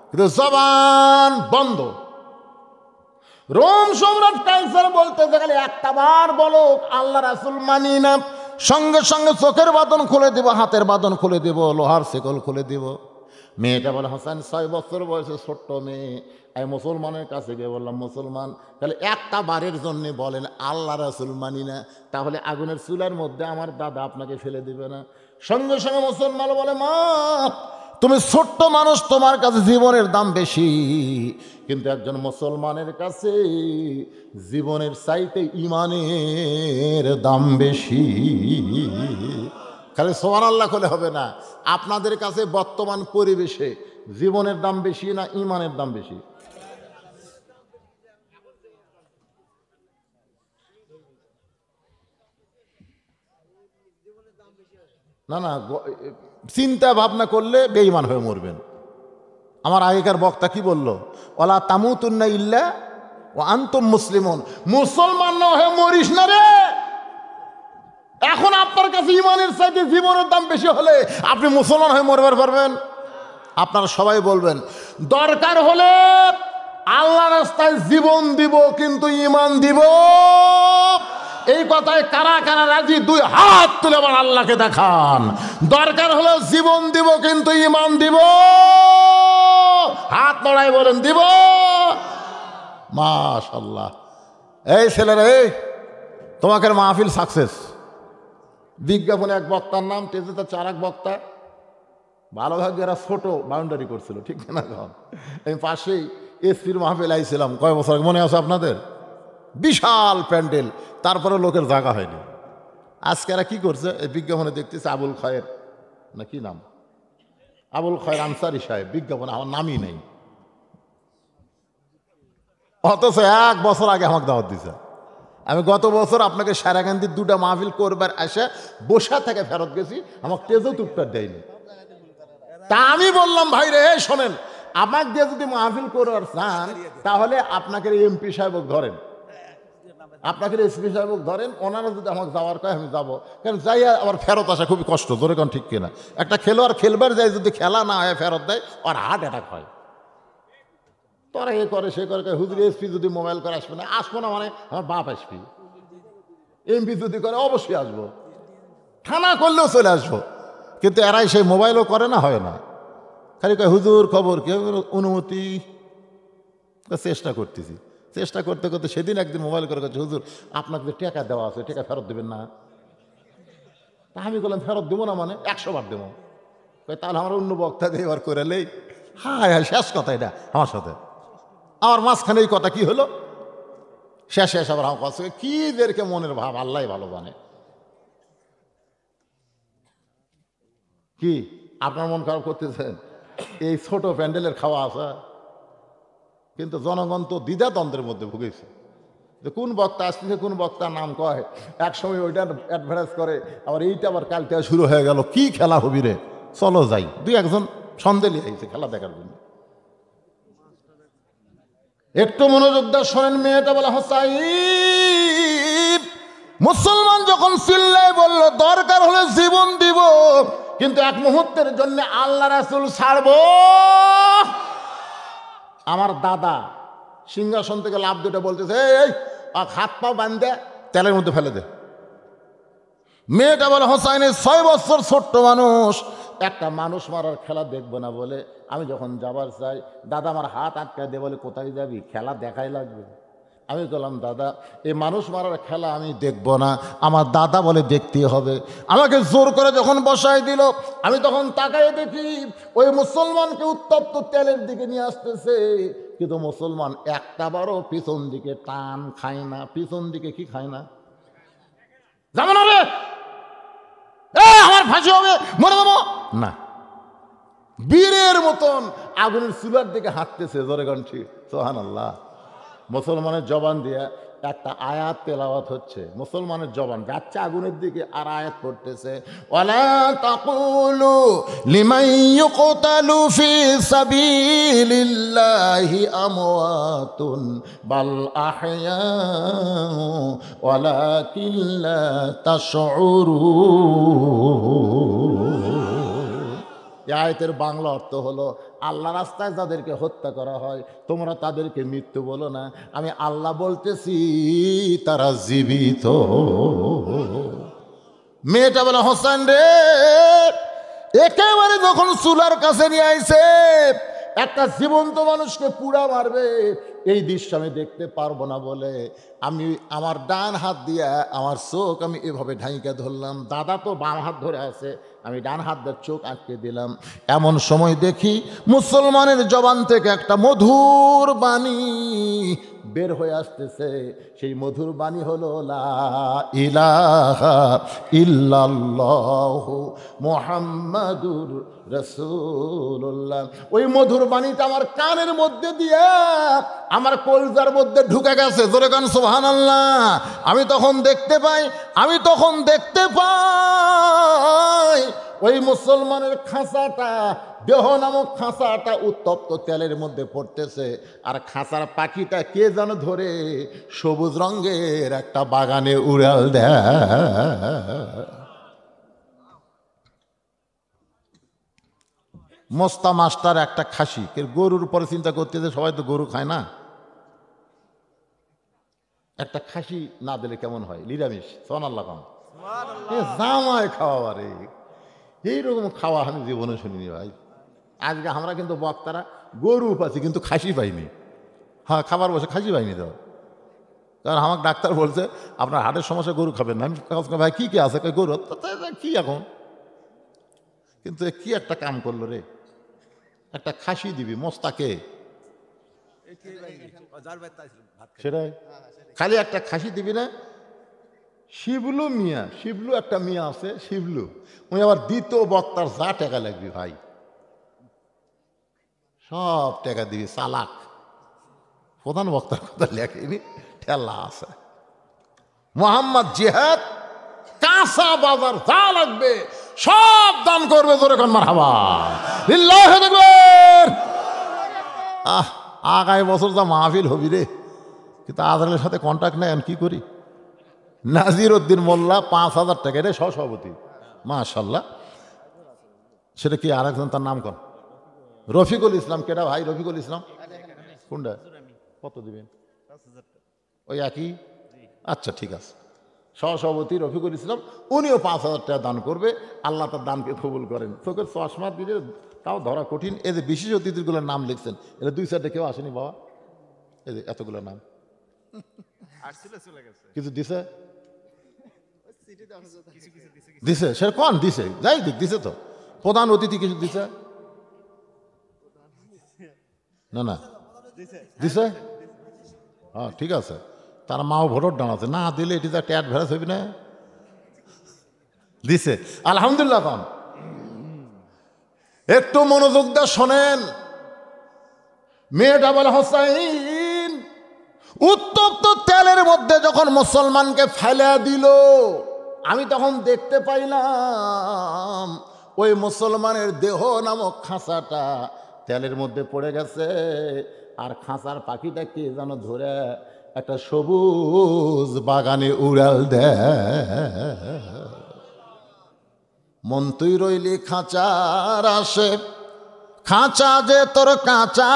কিন্তু জবান বন্ধ। রোম সম্রাট কাইসার বলতে গেলে একটা বার বলো আল্লাহ রাসূল মানি না, সঙ্গে সঙ্গে চোখের বাঁধন খুলে দেব, হাতের বাঁধন খুলে দেব, লোহার শেকল খুলে দেব। মেয়েটা বলে, হাসান 6 বছর বয়সে ছোট্ট মেয়ে। আমি মুসলমানের কাছে গিয়ে বললাম, মুসলমান তাহলে একটা বারের জন্য বলেন আল্লাহ রাসূল মানি না, তাহলে আগুনের চুলার মধ্যে আমার দাদা আপনাকে ফেলে দিবে না? সঙ্গে সঙ্গে মুসলমান বলে, মা তুমি ছোট্ট মানুষ, তোমার কাছে জীবনের দাম বেশি, কিন্তু একজন মুসলমানের কাছে জীবনের চাইতে ইমানের দাম বেশি। খালি সুবহানাল্লাহ বলে হবে না। আপনাদের কাছে বর্তমান পরিবেশে জীবনের দাম বেশি না ইমানের দাম বেশি? না না, চিন্তা ভাবনা করলে বেঈমান হয়ে মরবেন। আমার আগেকার বক্তা কি বলল? ওয়ালা তামুতুন্না ইল্লা ওয়া আনতুম মুসলিমুন। মুসলমান না হয়ে মরিস না রে। এখন আপনার কাছে ইমানের চাইতে জীবনের দাম বেশি হলে আপনি মুসলমান হয়ে মরবার পারবেন? আপনারা সবাই বলবেন দরকার হলে আল্লাহ রাস্তায় জীবন দিব, কিন্তু ইমান দিব। এই কথায় কারা কারা রাজি? 2 হাত তুলে আবার আল্লাহকে দেখান। দরকার হলো জীবন দিব, কিন্তু ইমান দিব। হাত নড়াই বলেন দিব। মাশাআল্লাহ। এই ছেলেরা, এই তোমাকে মাহফিল সাকসেস। বিজ্ঞাপনে এক বক্তার নাম, টেজেতে 4 বক্তা, ভালো ভাগে এরা ছোট বাউন্ডারি করছিল, ঠিক না? আমি পাশেই এসপির মাহফিল আইছিলাম কয় বছর আগে, মনে আছে আপনাদের? বিশাল প্যান্ডেল, তারপরে লোকের জায়গা হয়নি। আজকে এরা কি করছে? এই বিজ্ঞাপনে দেখতেছে আবুল খয়ের, না কি নাম, আবুল খয়ের আনসারি সাহেব, বিজ্ঞাপনে আমার নামই নেই, অথচ 1 বছর আগে আমাকে দাওয়াত দিছে। আমি গত বছর আপনাকে সারাকান্দির 2টা মাহফিল করবার এসে বসা থেকে ফেরত গেছি, আমাকে তেজও টুকটার দেয়নি। তা আমি বললাম, ভাই রে শোনেন, আমাকে দিয়ে যদি মাহফিল করার চান তাহলে আপনাকে এমপি সাহেব ধরেন, আপনাকে এসপি সাহেব ধরেন, ওনারা যদি আমাকে যাওয়ার কয় আমি যাবো। কারণ যাই আবার ফেরত আসা খুবই কষ্ট, ধরে কারণ ঠিক কিনা? একটা খেলোয়াড় খেলবার যায়, যদি খেলা না হয় ফেরত দেয়, আর হার্ট অ্যাটাক হয়। তোরা এ করে সে করে, হুজুর এসপি যদি মোবাইল করে আসবে না, আসবো না মানে আমার বাপ আসবি। এমপি যদি করে অবশ্যই আসবো, থানা করলেও চলে আসবো। কিন্তু এরাই সেই মোবাইলও করে না, হয় না, খালি কয় হুজুর খবর কি, অনুমতি। চেষ্টা করতেছি, চেষ্টা করতে করতে সেদিন একদিন মোবাইল করে কাছে, হুজুর আপনাকে যে টাকা দেওয়া আছে টাকা ফেরত দেবেন না? তা আমি বললাম ফেরত দেবো না মানে 100 বার দেবো। তাহলে আমার অন্য বক্তা দিয়ে এবার করে লেই। হ্যাঁ হ্যাঁ, শেষ কথা এটা আমার সাথে। আমার মাঝখানে এই কথা কি হলো? শেষে এসে আবার কাছে কি দেরকে মনের ভাব আল্লাহ ভালো জানে। কি আপনার মন খারাপ করতেছেন? এই ছোট প্যান্ডেলের খাওয়া আসা, কিন্তু জনগণ তো দ্বিধাদ্বন্দ্বের মধ্যে ভুগেছে যে কোন বক্তা আসছে, কোন বক্তার নাম কয়, এক সময় ওইটার অ্যাডভার্টাইজ করে, আবার এইটা আবার কালকে শুরু হয়ে গেল। কি খেলা হবি রে, চলো যাই। দুই একজন সন্দেহী আইছে খেলা দেখার জন্য। একটু মনোযোগ দিয়ে শোনেন, মেয়েটা বলে হোসাইন, মুসলমান যখন চিল্লায় বলল দরকার হলে জীবন দিব, কিন্তু এক মুহূর্তের জন্য আল্লাহ রাসূল ছাড়বো। আমার দাদা সিংহাসন থেকে লাফ দুটো বলতেছে, এই হাত পা বান্ধে তেলের মধ্যে ফেলে দে। মেয়েটা বলে হোসাইনের 6 বছর ছোট্ট মানুষ, একটা মানুষ মারার খেলা দেখবো না বলে আমি যখন যাবার চাই, দাদা আমার হাত আটকায় দিয়ে বলে কোথায় যাবি, খেলা দেখাই লাগবে। আমি বললাম দাদা এই মানুষ মারার খেলা আমি দেখব না। আমার দাদা বলে দেখতে হবে। আমাকে জোর করে যখন বসাই দিল, আমি তখন তাকায় দেখি ওই মুসলমানকে উত্তপ্ত তেলের দিকে নিয়ে আসতেছে, কিন্তু মুসলমান একটা বারও পিছন দিকে টান খায় না। পিছন দিকে কি খায় না? যেমন হবে আমার ফাঁসি হবে, মরে দেবো না, বীরের মতন আগুনের চুলার দিকে হাঁটতেছে। জোরে গন্ঠি সুবহানাল্লাহ। মুসলমানের জবান দিয়ে একটা আয়াত তেলাওয়াত হচ্ছে, মুসলমানের জবান যাচ্ছে আগুনের দিকে আর আয়াত পড়তেছে, ওয়ালা তাকুলু লিমান ইউকতালু ফি সাবিলিল্লাহি আমওয়াতুন বাল আহইয়া ওয়ালাকিন লা তাশউরুন। এই আয়াতের বাংলা অর্থ হলো, আল্লাহ রাস্তায় যাদেরকে হত্যা করা হয় তোমরা তাদেরকে মৃত্যু বলো না, আমি আল্লাহ বলতেছি তারা জীবিত। মেয়েটা বলে হোসেন রে, একেবারে যখন চুলার কাছে নিয়ে আইছে, একটা জীবন্ত মানুষকে পুড়া মারবে, এই দৃশ্য আমি দেখতে পারবো না বলে আমি আমার ডান হাত দিয়ে আমার চোখ আমি এভাবে ঢাইকা ধরলাম। দাদা তো বাম হাত ধরে আছে, আমি ডান হাত দিয়ে চোখ আটকে দিলাম। এমন সময় দেখি মুসলমানের জবান থেকে একটা মধুর বাণী বের হয়ে আসতেছে। সেই মধুর বাণী হলো লা ইলাহা ইল্লাল্লাহু মুহাম্মাদুর রাসূলুল্লাহ। ওই মধুর বাণীটা আমার কানের মধ্যে দিয়ে আমার কলজার মধ্যে ঢুকে গেছে। জোরে গান সুবহানাল্লাহ। আমি তখন দেখতে পাই ওই মুসলমানের খাঁচাটা, দেহ নামক খাঁচাটা উত্তপ্ত তেলের মধ্যে পড়তেছে, আর খাঁচার পাখিটা কে যেন ধরে সবুজ রঙের একটা বাগানে উড়াল দেয়। মোস্তা মাস্টার একটা খাসি, গরুর উপরে চিন্তা করতেছে, সবাই তো গরু খায় না, একটা খাসি না দিলে কেমন হয়? নিরামিষ সুবহানাল্লাহ কম জামায় খাওয়া রে, এইরকম খাওয়া আমি জীবনে শুনিনি ভাই। আজকে আমরা কিন্তু বক্তারা গরু পাচ্ছি কিন্তু খাসি পাইনি। হ্যাঁ, খাবার বসে খাসি পাইনি তো, কারণ আমার ডাক্তার বলছে আপনার হার্টের সমস্যা, গরু খাবেন না। আমি ভাই কী কী আছে? গরু কি এখন, কিন্তু কি একটা কাম করলো রে, একটা খাসি দিবি মোস্তাকে, সেটাই খালি একটা খাসি দিবি না। শিবলু মিয়া, শিবলু একটা মিয়া আছে, শিবলু, উনি আবার দ্বিতীয় বক্তার যা টাকা লাগবে ভাই সব টাকা দিবি, চালাক। প্রধান বক্তার কথা লেখেনি, ঠেলা আছে। মোহাম্মদ জিহাদ কাঁচা বাজার যা লাগবে সব দান করবে। জোরে কোন মারহাবা লিল্লাহি আকবার। আগামী বছর যা মাহফিল হবি রে, কিন্তু আজরালের সাথে কন্ট্যাক্ট নেই, আমি কি করি? নাজির উদ্দিন মোল্লা 5,000 টাকা রে সভাপতি, মাশাল্লাহ। সেটা কি আরেকজন, তার নাম কোন? রফিকুল ইসলাম। কেটা ভাই রফিকুল ইসলাম? কোনটা? কত দিবেন? ওই একই? আচ্ছা ঠিক আছে। সহসভাপতি রফিকুল ইসলাম, উনিও 5,000 টাকা দান করবে। আল্লাহ তার দানকে কবুল করেন। চোখের চশমা দিলে তাও ধরা কঠিন। এই যে বিশেষ অতিথিগুলোর নাম লিখছেন, এটা 2-4টা কেউ আসেনি বাবা, এই যে এতগুলো নাম কিছু দিছে, দিছে সে কোন দিছে, যাই দিক দিছে তো। প্রধান অতিথি কিছু দিছে না? না দিছে, হ্যাঁ ঠিক আছে। তার মাও ভোটর ডানাচ্ছে, না দিলে এটি তো একটা অ্যাডভার্টাইজ হবি না, দিছে আলহামদুলিল্লাহ। পান একটু মনোযোগ দিয়ে শোনেন। মেয়েটা বলে হোসাইন, উত্তপ্ত তেলের মধ্যে যখন মুসলমানকে ফেলে দিল, আমি তখন দেখতে পাইলাম ওই মুসলমানের দেহ নামক খাঁচাটা তেলের মধ্যে পড়ে গেছে, আর খাঁচার পাখিটা কে যেন ধরে একটা সবুজ বাগানে উড়াল দেয়। মন তুই রইলি খাঁচার আসে, খাঁচা যে তোর কাঁচা।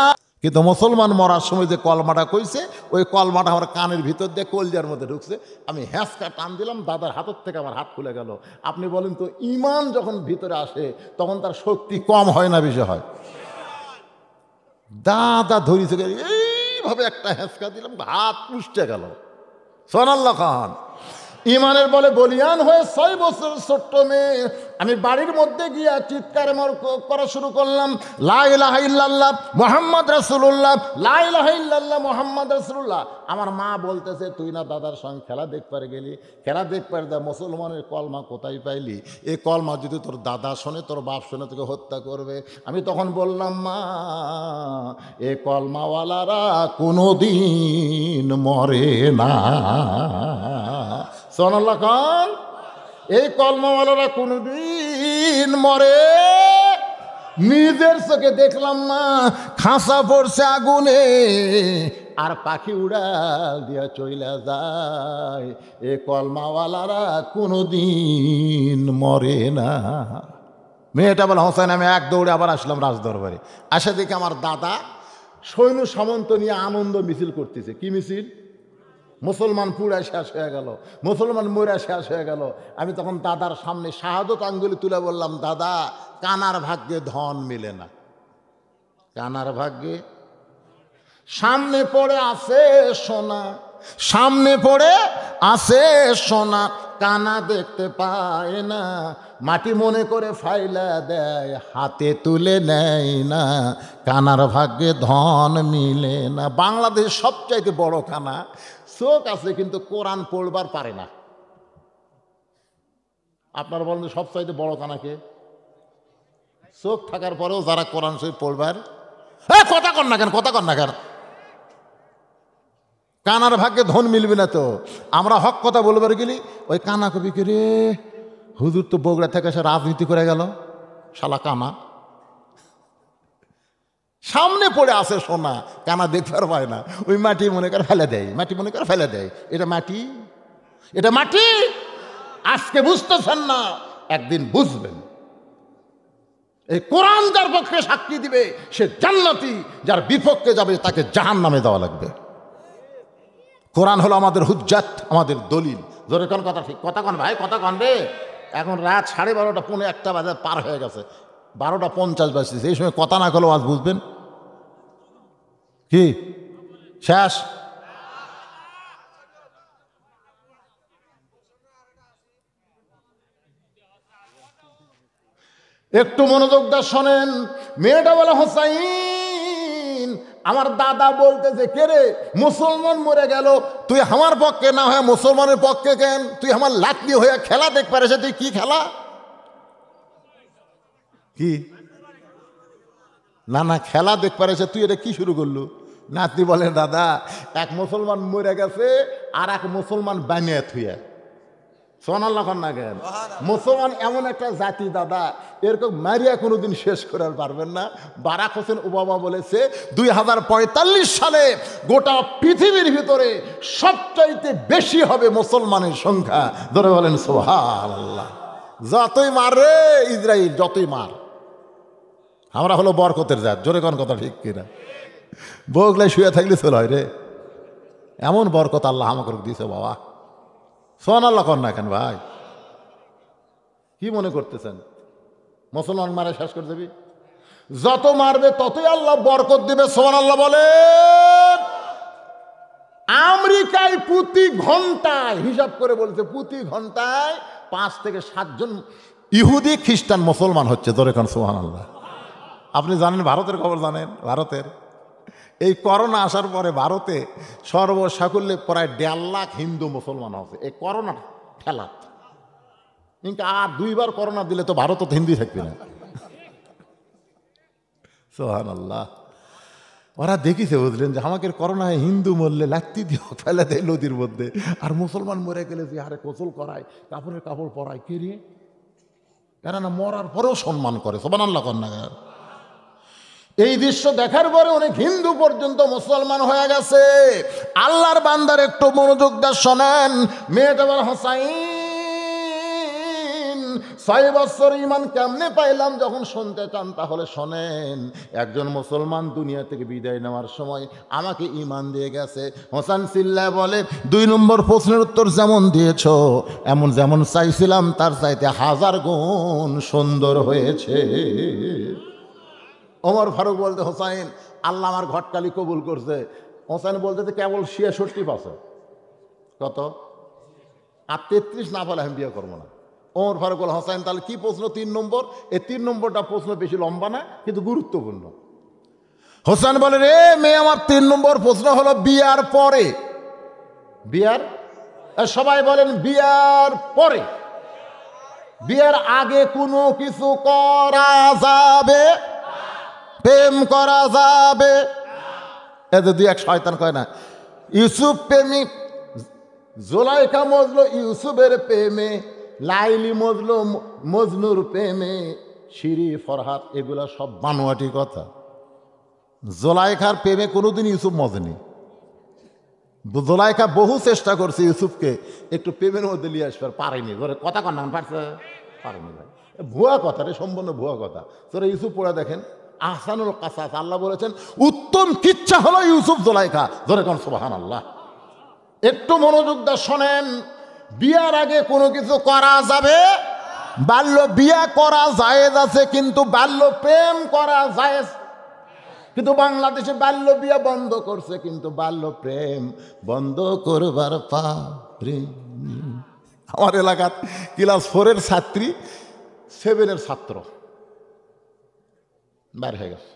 কিন্তু মুসলমান মরার সময় যে কলমাটা কইছে, ওই কলমাটা আমার কানের ভিতর দিয়ে কলজার মধ্যে ঢুকছে। আমি হ্যাঁচকা টান দিলাম, দাদার হাতের থেকে আমার হাত খুলে গেল। আপনি বলেন তো, ইমান যখন ভিতরে আসে তখন তার শক্তি কম হয় না বেশি হয়? দাদা ধরিছে, এইভাবে একটা হ্যাঁচকা দিলাম, হাত পুষ্টে গেল। সোনাল্লাহ খান ইমানের বলে বলিয়ান হয়ে 6 বছর ছোট্ট মেয়ে, আমি বাড়ির মধ্যে গিয়া চিৎকার করা শুরু করলাম, লা ইলাহা ইল্লাল্লাহ মুহাম্মদ রাসূলুল্লাহ, লা ইলাহা ইল্লাল্লাহ মুহাম্মদ রাসূলুল্লাহ। আমার মা বলতেছে, তুই না দাদার সঙ্গে খেলা দেখবার গেলি, খেলা দেখবার দা মুসলমানের কলমা কোথায় পাইলি? এই কলমা যদি তোর দাদা শোনে, তোর বাপ শোনে, তোকে হত্যা করবে। আমি তখন বললাম, মা এ কলমাওয়ালারা কোনোদিন মরে না। সোনাল্লাহ খান, এই কলমাওয়ালারা কোনদিন মরে। নিজের চোখে দেখলাম মা, খাঁচা পড়ছে আগুনে আর পাখি উড়াল দিয়া চইলা যায়। এই কলমাওয়ালারা কোনদিন মরে না। মেয়েটা বলে, হোসেন আমি এক দৌড়ে আবার আসলাম রাজদরবারে। আসে দেখে আমার দাদা সৈন্য সামন্ত নিয়ে আনন্দ মিছিল করতেছে। কি মিছিল? মুসলমান পুরা শেষ হয়ে গেল, মুসলমান মরা শেষ হয়ে গেল। আমি তখন দাদার সামনে শাহাদত আঙ্গুলি তুলে বললাম, দাদা কানার ভাগ্যে ধন মিলে না, কানার ভাগ্যে সামনে পড়ে আছে সোনা, সামনে পড়ে আছে সোনা, কানা দেখতে পায় না, মাটি মনে করে ফাইলা দেয়, হাতে তুলে নেয় না, কানার ভাগ্যে ধন মিলে না। বাংলাদেশ সবচাইতে বড় কানা, চোখ আছে কিন্তু কোরআন পড়বার পারে না। আপনার বলেন সবচাইতে বড় কানাকে? চোখ থাকার পরেও যারা কোরআন শরীফ পড়বার, কথা কর না কেন, কথা কর না কেন? কানার ভাগ্যে ধন মিলবে না তো। আমরা হক কথা বলবার গেলি ওই কানা কবি কে রে, হুজুর তো বগুড়া থেকে সে রাজনীতি করে গেল, শালা কানা। সামনে পড়ে আসে সোনা, কানা দেখবার পায় না, ওই মাটি মনে করে ফেলে দেয়, মাটি মনে করে ফেলে দেয়। এটা মাটি, এটা মাটি। আজকে বুঝতেছেন না, একদিন বুঝবেন। এই কোরআন যার পক্ষে সাক্ষী দিবে সে জান্নাতি, যার বিপক্ষে যাবে তাকে জাহান্নামে দেওয়া লাগবে। কোরআন হলো আমাদের হুজ্জাত, আমাদের দলিল। জোরে কোন কথা, ঠিক কথা কন ভাই, কথা কন রে। এখন রাত 12:30 পৌনে 1টা বাজে পার হয়ে গেছে, 12:50 বাজতেছে। এই সময় কথা না করলেও আজ বুঝবেন কি শেষ। একটু মনোযোগ দিয়ে শোনেন। মেয়েটা বলে, হোসাইন আমার দাদা বলতেছে, কে রে মুসলমান মরে গেল, তুই আমার পক্ষে না হয়ে মুসলমানের পক্ষে কেন? তুই আমার লাকড়ি হয়ে খেলা দেখতে পারিস? তুই কি খেলা? কি না না খেলা দেখতে পারিস তুই, এটা কি শুরু করলু? নাতনি বলেন, দাদা এক মুসলমান মরে গেছে আর এক মুসলমান বানিয়ে থুয়ে। সোনাল্লাহ না কেন? মুসলমান এমন একটা জাতি দাদা, এরকম মারিয়া কোনোদিন শেষ করার পারবেন না। বারাক হোসেন ওবামা বলেছে 2045 সালে গোটা পৃথিবীর ভিতরে সবচাইতে বেশি হবে মুসলমানের সংখ্যা। ধরে বলেন সুবহানাল্লাহ। যতই মার রে ইসরায়েল, যতই মার, আমরা হলো বরকতের জাত। জোরে কোন কথা ঠিক কিনা? বগলায় শুয়ে থাকলে চল হয় রে, এমন বরকত আল্লাহ আমাকে দিয়েছে বাবা। সোনাল্লাহ কর না কেন ভাই? কি মনে করতেছেন মুসলমান মারা শেষ করে দেবি? যত মারবে ততই আল্লাহ বরকত দিবে। সোনাল্লাহ বলেন। আমেরিকায় প্রতি ঘন্টায় হিসাব করে বলছে, প্রতি ঘন্টায় 5 থেকে 7 জন ইহুদি খ্রিস্টান মুসলমান হচ্ছে। ধরে কারণ সুবহানাল্লাহ। আপনি জানেন ভারতের খবর জানেন? ভারতের এই করোনা আসার পরে ভারতে সর্বসাকুল্যে প্রায় 1.5 লাখ হিন্দু মুসলমান আছে এই করোনা ঠেলা। কিন্তু আর 2বার করোনা দিলে তো ভারত তো হিন্দি থাকবে না। সুবহানাল্লাহ। ওরা দেখিছে, বুঝলেন, যে আমাকে করোনা হিন্দু মরলে লাত্তি দিয়ে ফেলে দেয় নদীর মধ্যে, আর মুসলমান মরে গেলে যে আরে গোসল করায়, কাপড় পরায়, কে রে, কেননা মরার পরেও সম্মান করে। সুবহানাল্লাহ কন্যা। এই দৃশ্য দেখার পরে অনেক হিন্দু পর্যন্ত মুসলমান হয়ে গেছে। আল্লাহর বান্দার একটু মনোযোগ দিয়ে শোনেন। মেয়েটা বলে, হোসাইন 6 বছর ইমান কেমনে পাইলাম যখন শুনতে চান তাহলে শোনেন। একজন মুসলমান দুনিয়া থেকে বিদায় নেওয়ার সময় আমাকে ইমান দিয়ে গেছে। হোসেন চিল্লায় বলে, 2 নম্বর প্রশ্নের উত্তর যেমন দিয়েছ, যেমন চাইছিলাম তার চাইতে 1000 গুণ সুন্দর হয়েছে। ওমর ফারুক বলতে, হোসাইন আল্লাহ আমার ঘটকালি কবুল করছে। হোসাইন বলতে কেবল 66%। কত? আর 33 না বলে আমি বিয়ে করবো না। ওমর ফারুক বল, হোসাইন তাহলে কি প্রশ্ন? 3 নম্বর। এই 3 নম্বরটা প্রশ্ন বেশি লম্বা না কিন্তু গুরুত্বপূর্ণ। হোসেন বলে, রে মেয়ে, আমার 3 নম্বর প্রশ্ন হলো বিয়ার পরে। বিয়ার, সবাই বলেন বিয়ার পরে। বিয়ার আগে কোনো কিছু করা যাবে? প্রেম করা যাবে? এতে 2-1 শয়তান কয় না, ইউসুফ প্রেমিক, জোলাইখা মজলো ইউসুফের প্রেমে, লাইলি মজলো মজনুর প্রেমে, শিরি ফরহাদ, এগুলা সব বানোয়াটি কথা। জোলাইখার প্রেমে কোনোদিন ইউসুফ মজেনি। জোলাইখা বহু চেষ্টা করছে ইউসুফকে একটু প্রেমের মধ্যে নিয়ে আসবার, পারেনি। ধরে কথা কর না, পারছে, পারেনি ভাই। ভুয়া কথা রে, সম্পূর্ণ ভুয়া কথা। তোরা ইউসুফ পড়ে দেখেন, আহসানুল কাসাস, আল্লাহ বলেছেন উত্তম কিচ্ছা হলো ইউসুফ জোলাইখা। ধরে কোন সুবহানাল্লাহ। একটু মনোযোগ দিয়ে শোনেন। বিয়ার আগে কোনো কিছু করা যাবে? বাল্য বিয়া করা জায়েজ আছে, কিন্তু বাল্য প্রেম করা জায়েজ। কিন্তু বাংলাদেশে বাল্য বিয়া বন্ধ করছে, কিন্তু বাল্য প্রেম বন্ধ করবার পারে। আমার এলাকার ক্লাস 4-এর ছাত্রী 7-এর ছাত্র বাইর হয়ে গেছে।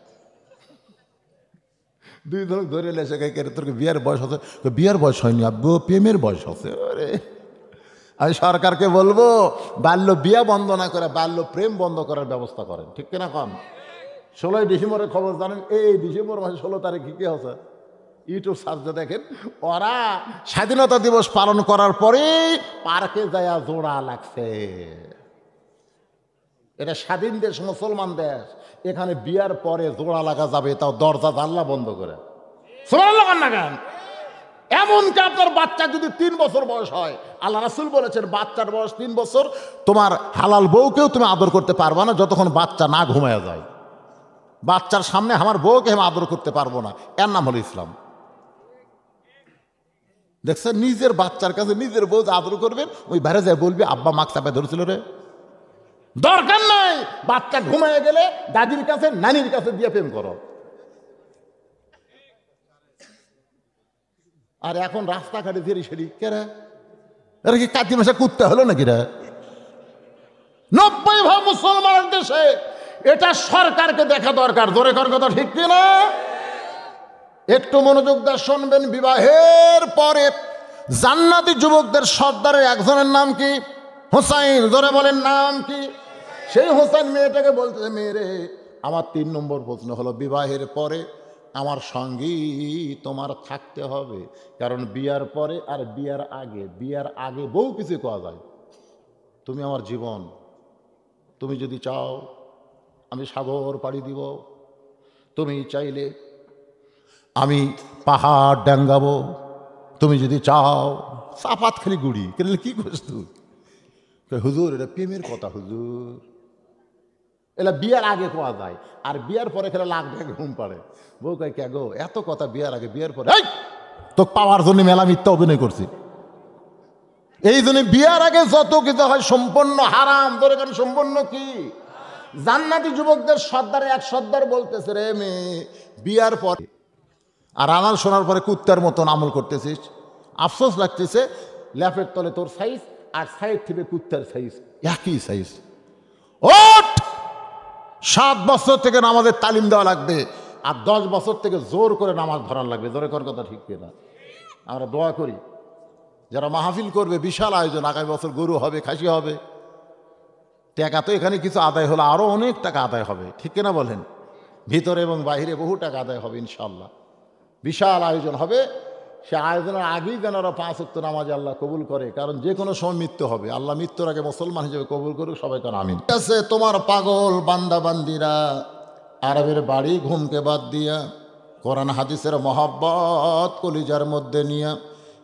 2 জন ধরে লেসে তোর বিয়ের বয়স আছে? বিয়ের বয়স হয়নি আব্বু, প্রেমের বয়স আছে। আরে আমি সরকারকে বলবো বাল্য বিয়া বন্ধ না করে বাল্য প্রেম বন্ধ করার ব্যবস্থা করেন, ঠিক কিনা কম? 16ই ডিসেম্বরের খবর জানেন? এই ডিসেম্বর মাসে 16 তারিখ কি হচ্ছে, ইউটিউব সার্চে দেখেন, ওরা স্বাধীনতা দিবস পালন করার পরেই পার্কে যায় জোড়া লাগছে। এটা স্বাধীন দেশ, মুসলমান দেশ, এখানে বিয়ার পরে জোড়া লাগা যাবে, তাও দরজা জানলা বন্ধ করে। সুবহানাল্লাহ না কেন? এমনকি আপনার বাচ্চা যদি 3 বছর বয়স হয়, আল্লাহ রাসূল বলেছেন বাচ্চার বয়স 3 বছর, তোমার হালাল বউকেও তুমি আদর করতে পারবা না যতক্ষণ বাচ্চা না ঘুমায় যায়। বাচ্চার সামনে আমার বউকে আমি আদর করতে পারবো না, এর নাম হলো ইসলাম। দেখছেন, নিজের বাচ্চার কাছে নিজের বউ আদর করবেন, ওই বাইরে যায় বলবি আব্বা মাক চাপে ধরেছিল রে। দরকার নাই, বাচ্চা ঘুমায় গেলে দাদির কাছে নানির কাছে দিয়ে প্রেম করো। আর এখন রাস্তাঘাটে ধীরে সেরি কেরা, এরা কি কাতি মাসে কুত্তে হলো নাকি রে? 90% মুসলমানের দেশে এটা সরকারকে দেখা দরকার। জোরে কর কথা, ঠিক কিনা? একটু মনোযোগ দিয়ে শুনবেন। বিবাহের পরে জান্নাতি যুবকদের সর্দারের একজনের নাম কি? হোসাইন। জোরে বলেন, নাম কি? সেই হোসেন মেয়েটাকে বলতেছে, মেয়েরে, আমার 3 নম্বর প্রশ্ন হলো বিবাহের পরে আমার সঙ্গী তোমার থাকতে হবে। কারণ বিয়ার পরে আর বিয়ার আগে বহু কিছু করা যায়। তুমি আমার জীবন, তুমি যদি চাও আমি সাগর পাড়ি দিব, তুমি চাইলে আমি পাহাড় ডাঙ্গাবো, তুমি যদি চাও চাপাত খালি গুড়ি কেন কি করিস তুই? হুজুর এটা প্রেমের কথা হুজুর, এটা বিয়ার আগে পাওয়া যায়, আর বিয়ার পরে খেলে লাখ টাকা ঘুম পাড়ে। বউ কয় কে গো এত কথা বিয়ার আগে, বিয়ার পরে তো পাওয়ার জন্য মেলা মিথ্যা অভিনয় করছি। এই জন্য বিয়ার আগে যত কিছু হয় সম্পূর্ণ হারাম। ধরে কেন সম্পূর্ণ কি? জান্নাতি যুবকদের সর্দারে এক সর্দার বলতেছে, রে মেয়ে, বিয়ার পরে আর আমল শোনার পরে কুত্তার মতন আমল করতেছিস, আফসোস লাগতেছে, ল্যাপের তলে তোর সাইজ আর সাইড থেকে কুত্তার সাইজ একই সাইজ। ওঠ, 7 বছর থেকে নামাজের তালিম দেওয়া লাগবে, আর 10 বছর থেকে জোর করে নামাজ ধরার লাগবে। জোরে কর কথা ঠিক কিনা? আমরা দোয়া করি যারা মাহফিল করবে, বিশাল আয়োজন, আগামী বছর গরু হবে, খাসি হবে, টাকা তো এখানে কিছু আদায় হলো, আরও অনেক টাকা আদায় হবে, ঠিক কিনা বলেন? ভিতরে এবং বাহিরে বহু টাকা আদায় হবে ইনশাল্লাহ। বিশাল আয়োজন হবে। সে আয়োজনের আগেই যেন ওরা 5 ওয়াক্ত নামাজ আল্লাহ কবুল করে, কারণ যে কোনো সময় মৃত্যু হবে। আল্লাহ মৃত্যুর আগে মুসলমান হিসেবে কবুল করুক, সবাই কারণ আমিন। ঠিক আছে, তোমার পাগল বান্দা বান্দিরা আরবের বাড়ি ঘুমকে বাদ দিয়া কোরআন হাদিসের মহব্বত কলিজার মধ্যে নিয়া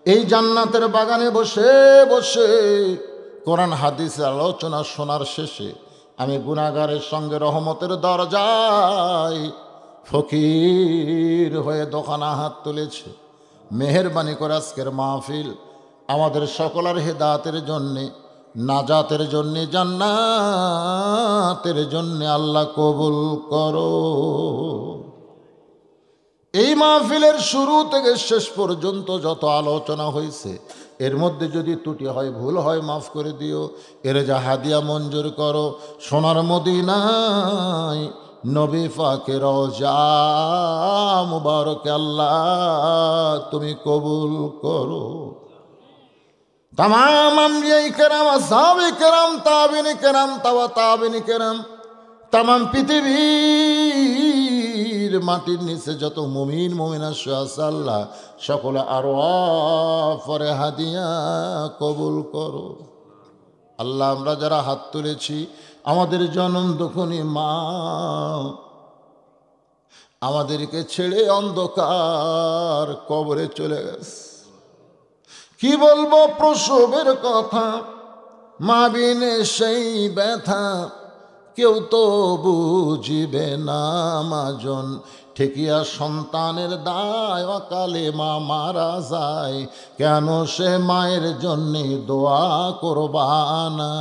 এই জান্নাতের বাগানে বসে বসে কোরআন হাদিসের আলোচনা শোনার শেষে আমি গুনাহগারের সঙ্গে রহমতের দরজায় ফকির হয়ে দোকানা হাত তুলেছে। মেহেরবানি করে আজকের মাহফিল আমাদের সকলের হেদায়েতের জন্যে, নাজাতের জন্যে, জান্নাতের জন্যে আল্লাহ কবুল করো। এই মাহফিলের শুরু থেকে শেষ পর্যন্ত যত আলোচনা হয়েছে এর মধ্যে যদি ত্রুটি হয়, ভুল হয়, মাফ করে দিও। এর যা হাদিয়া মঞ্জুর করো। সোনার মদিনায় নবী পাকের রওজা মুবারকে আল্লাহ তুমি কবুল করো। तमाम अंबिया केराम, असहाबे केराम, ताबिन केराम, तवा ताबिन केराम, तमाम পৃথিবীর মাটির নিচে যত মুমিন মুমিনা আছে আল্লাহ সকলে আরওয়াফে হাদিয়া কবুল করো। আল্লাহ আমরা যারা হাত তুলেছি, আমাদের জনম দুঃখনী মা আমাদেরকে ছেড়ে অন্ধকার কবরে চলে গেছে। কি বলবো প্রসবের কথা, মা বিনে সেই ব্যথা কেউ তো বুঝিবে না। মাজন ঠেকিয়া সন্তানের দায়, অকালে মা মারা যায়, কেন সে মায়ের জন্যে দোয়া করবানা।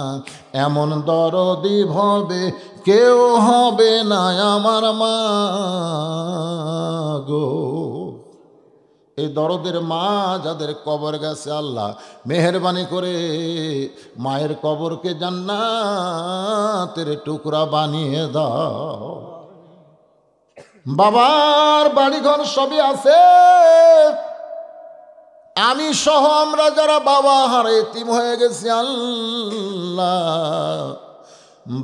এমন দরদি ভবে কেউ হবে না আমার মা গো। এই দরদের মা যাদের কবর গেছে আল্লাহ মেহেরবানি করে মায়ের কবরকে জান্নাতের টুকরা বানিয়ে দাও। বাবার বাড়িঘর সবই আছে, আমি সহ আমরা যারা বাবা হারে এতিম হয়ে গেছি আল্লাহ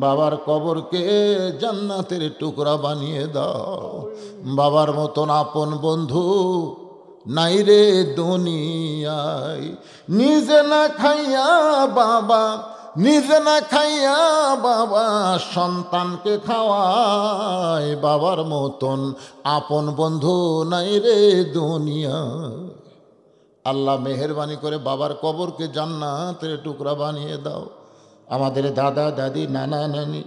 বাবার কবরকে জান্নাতের টুকরা বানিয়ে দাও। বাবার মতন আপন বন্ধু নাই রে দুনিয়ায়, নিজে না খাইয়া বাবা, নিজে না খাইয়া বাবা সন্তানকে খাওয়ায়। বাবার মতন আপন বন্ধু নাই রে দুনিয়ায়। আল্লাহ মেহেরবানি করে বাবার কবরকে জান্নাতের টুকরা বানিয়ে দাও। আমাদের দাদা দাদি, নানা নানি,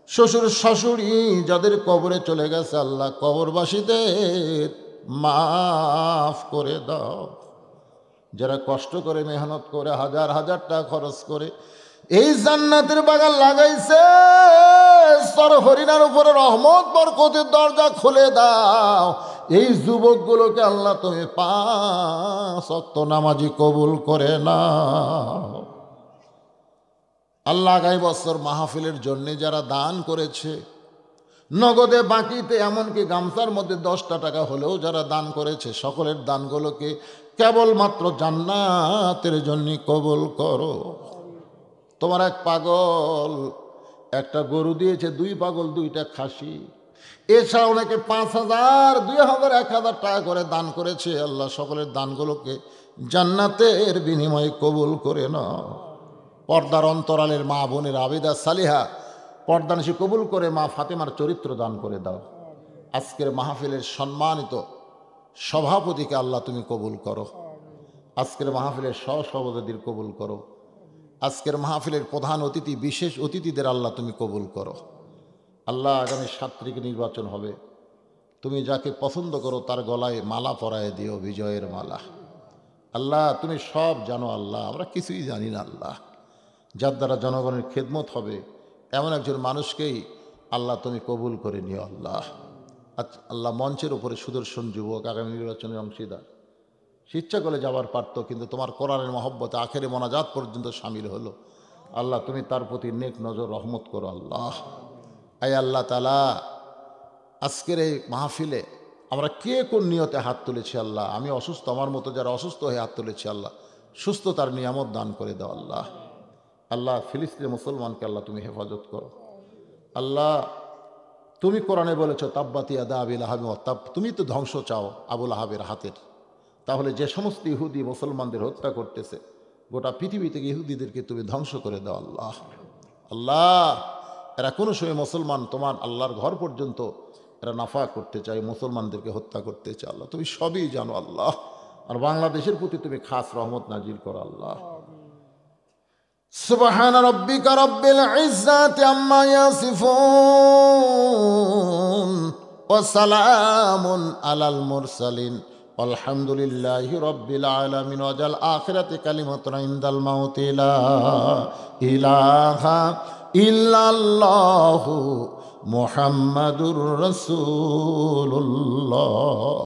শ্বশুর শাশুড়ি যাদের কবরে চলে গেছে আল্লাহ কবরবাসীদের মাফ করে দাও। যারা কষ্ট করে মেহনত করে হাজার হাজার টাকা খরচ করে এই জান্নাতের বাগান লাগাইছে, সর হরিণার উপরে রহমত বরকতের দরজা খুলে দাও। এই যুবকগুলোকে আল্লাহ তুমি 5 ওয়াক্ত নামাজি কবুল করে নাও। আল্লাহ আগামী বছর মাহফিলের জন্য যারা দান করেছে নগদে, বাকিতে, এমনকি গামছার মধ্যে 10টা টাকা হলেও যারা দান করেছে সকলের দানগুলোকে কেবলমাত্র জান্নাতের জন্য কবুল করো। তোমার এক পাগল একটা গরু দিয়েছে, 2 পাগল 2টা খাসি, এছাড়া অনেকে 5,000, 2,000, 1,000 টাকা করে দান করেছে। আল্লাহ সকলের দানগুলোকে জান্নাতের বিনিময়ে কবুল করে নাও। পর্দার অন্তরালের মা বোনের আবেদা সালিহা পর্দানিশি কবুল করে মা ফাতেমার চরিত্র দান করে দাও। আজকের মাহফিলের সম্মানিত সভাপতিকে আল্লাহ তুমি কবুল করো। আজকের মাহফিলের সহসভাপতিদের কবুল করো। আজকের মাহফিলের প্রধান অতিথি, বিশেষ অতিথিদের আল্লাহ তুমি কবুল করো। আল্লাহ আগামী 7 তারিখে নির্বাচন হবে, তুমি যাকে পছন্দ করো তার গলায় মালা পরায় দিও, বিজয়ের মালা। আল্লাহ তুমি সব জানো আল্লাহ, আমরা কিছুই জানি না আল্লাহ। যার দ্বারা জনগণের খেদমত হবে এমন একজন মানুষকেই আল্লাহ তুমি কবুল করে নিও আল্লাহ। আল্লাহ মঞ্চের উপরে সুদর্শন যুবক আগামী নির্বাচনের অংশীদার, ইচ্ছা করে যাবার পারত, কিন্তু তোমার কোরআনের মহব্বতে আখেরে মোনাজাত পর্যন্ত সামিল হলো। আল্লাহ তুমি তার প্রতি নেক নজর রহমত করো আল্লাহ। আয় আল্লাহ তাআলা, আজকের এই মাহফিলে আমরা কে কোন নিয়তে হাত তুলেছি আল্লাহ, আমি অসুস্থ, আমার মতো যারা অসুস্থ হয়ে হাত তুলেছি আল্লাহ, সুস্থতার নিয়ামত দান করে দাও আল্লাহ। আল্লাহ ফিলিস্তিনের মুসলমানকে আল্লাহ তুমি হেফাজত করো আল্লাহ। তুমি কোরআনে বলেছ তাব্বাত ইয়াদা আবি লাহাব ওয়া তাব, তুমি তো ধ্বংস চাও আবু লাহাবের হাতের। তাহলে যে সমস্ত ইহুদি মুসলমানদের হত্যা করতেছে, গোটা পৃথিবী থেকে ইহুদিদেরকে তুমি ধ্বংস করে দাও আল্লাহ। আল্লাহ এরা কোনো সময় মুসলমান তোমার আল্লাহর ঘর পর্যন্ত এরা নাফা করতে চায়, মুসলমানদেরকে হত্যা করতে চায় আল্লাহ, তুমি সবই জানো আল্লাহ। আর বাংলাদেশের প্রতি তুমি খাস রহমত নাজিল করো আল্লাহ। সুবহান রাব্বিকা রাব্বিল ইজ্জাতি আম্মা ইয়াসিফুন ওয়া সালামুন আলাল মুরসালিন আলহামদুলিল্লাহি রাব্বিল আলামিন। ওয়াজাল আখিরাতি কালিমাতুন ইনদাল মাউতি লা ইলাহা ইল্লাল্লাহু মুহাম্মাদুর রাসূলুল্লাহ।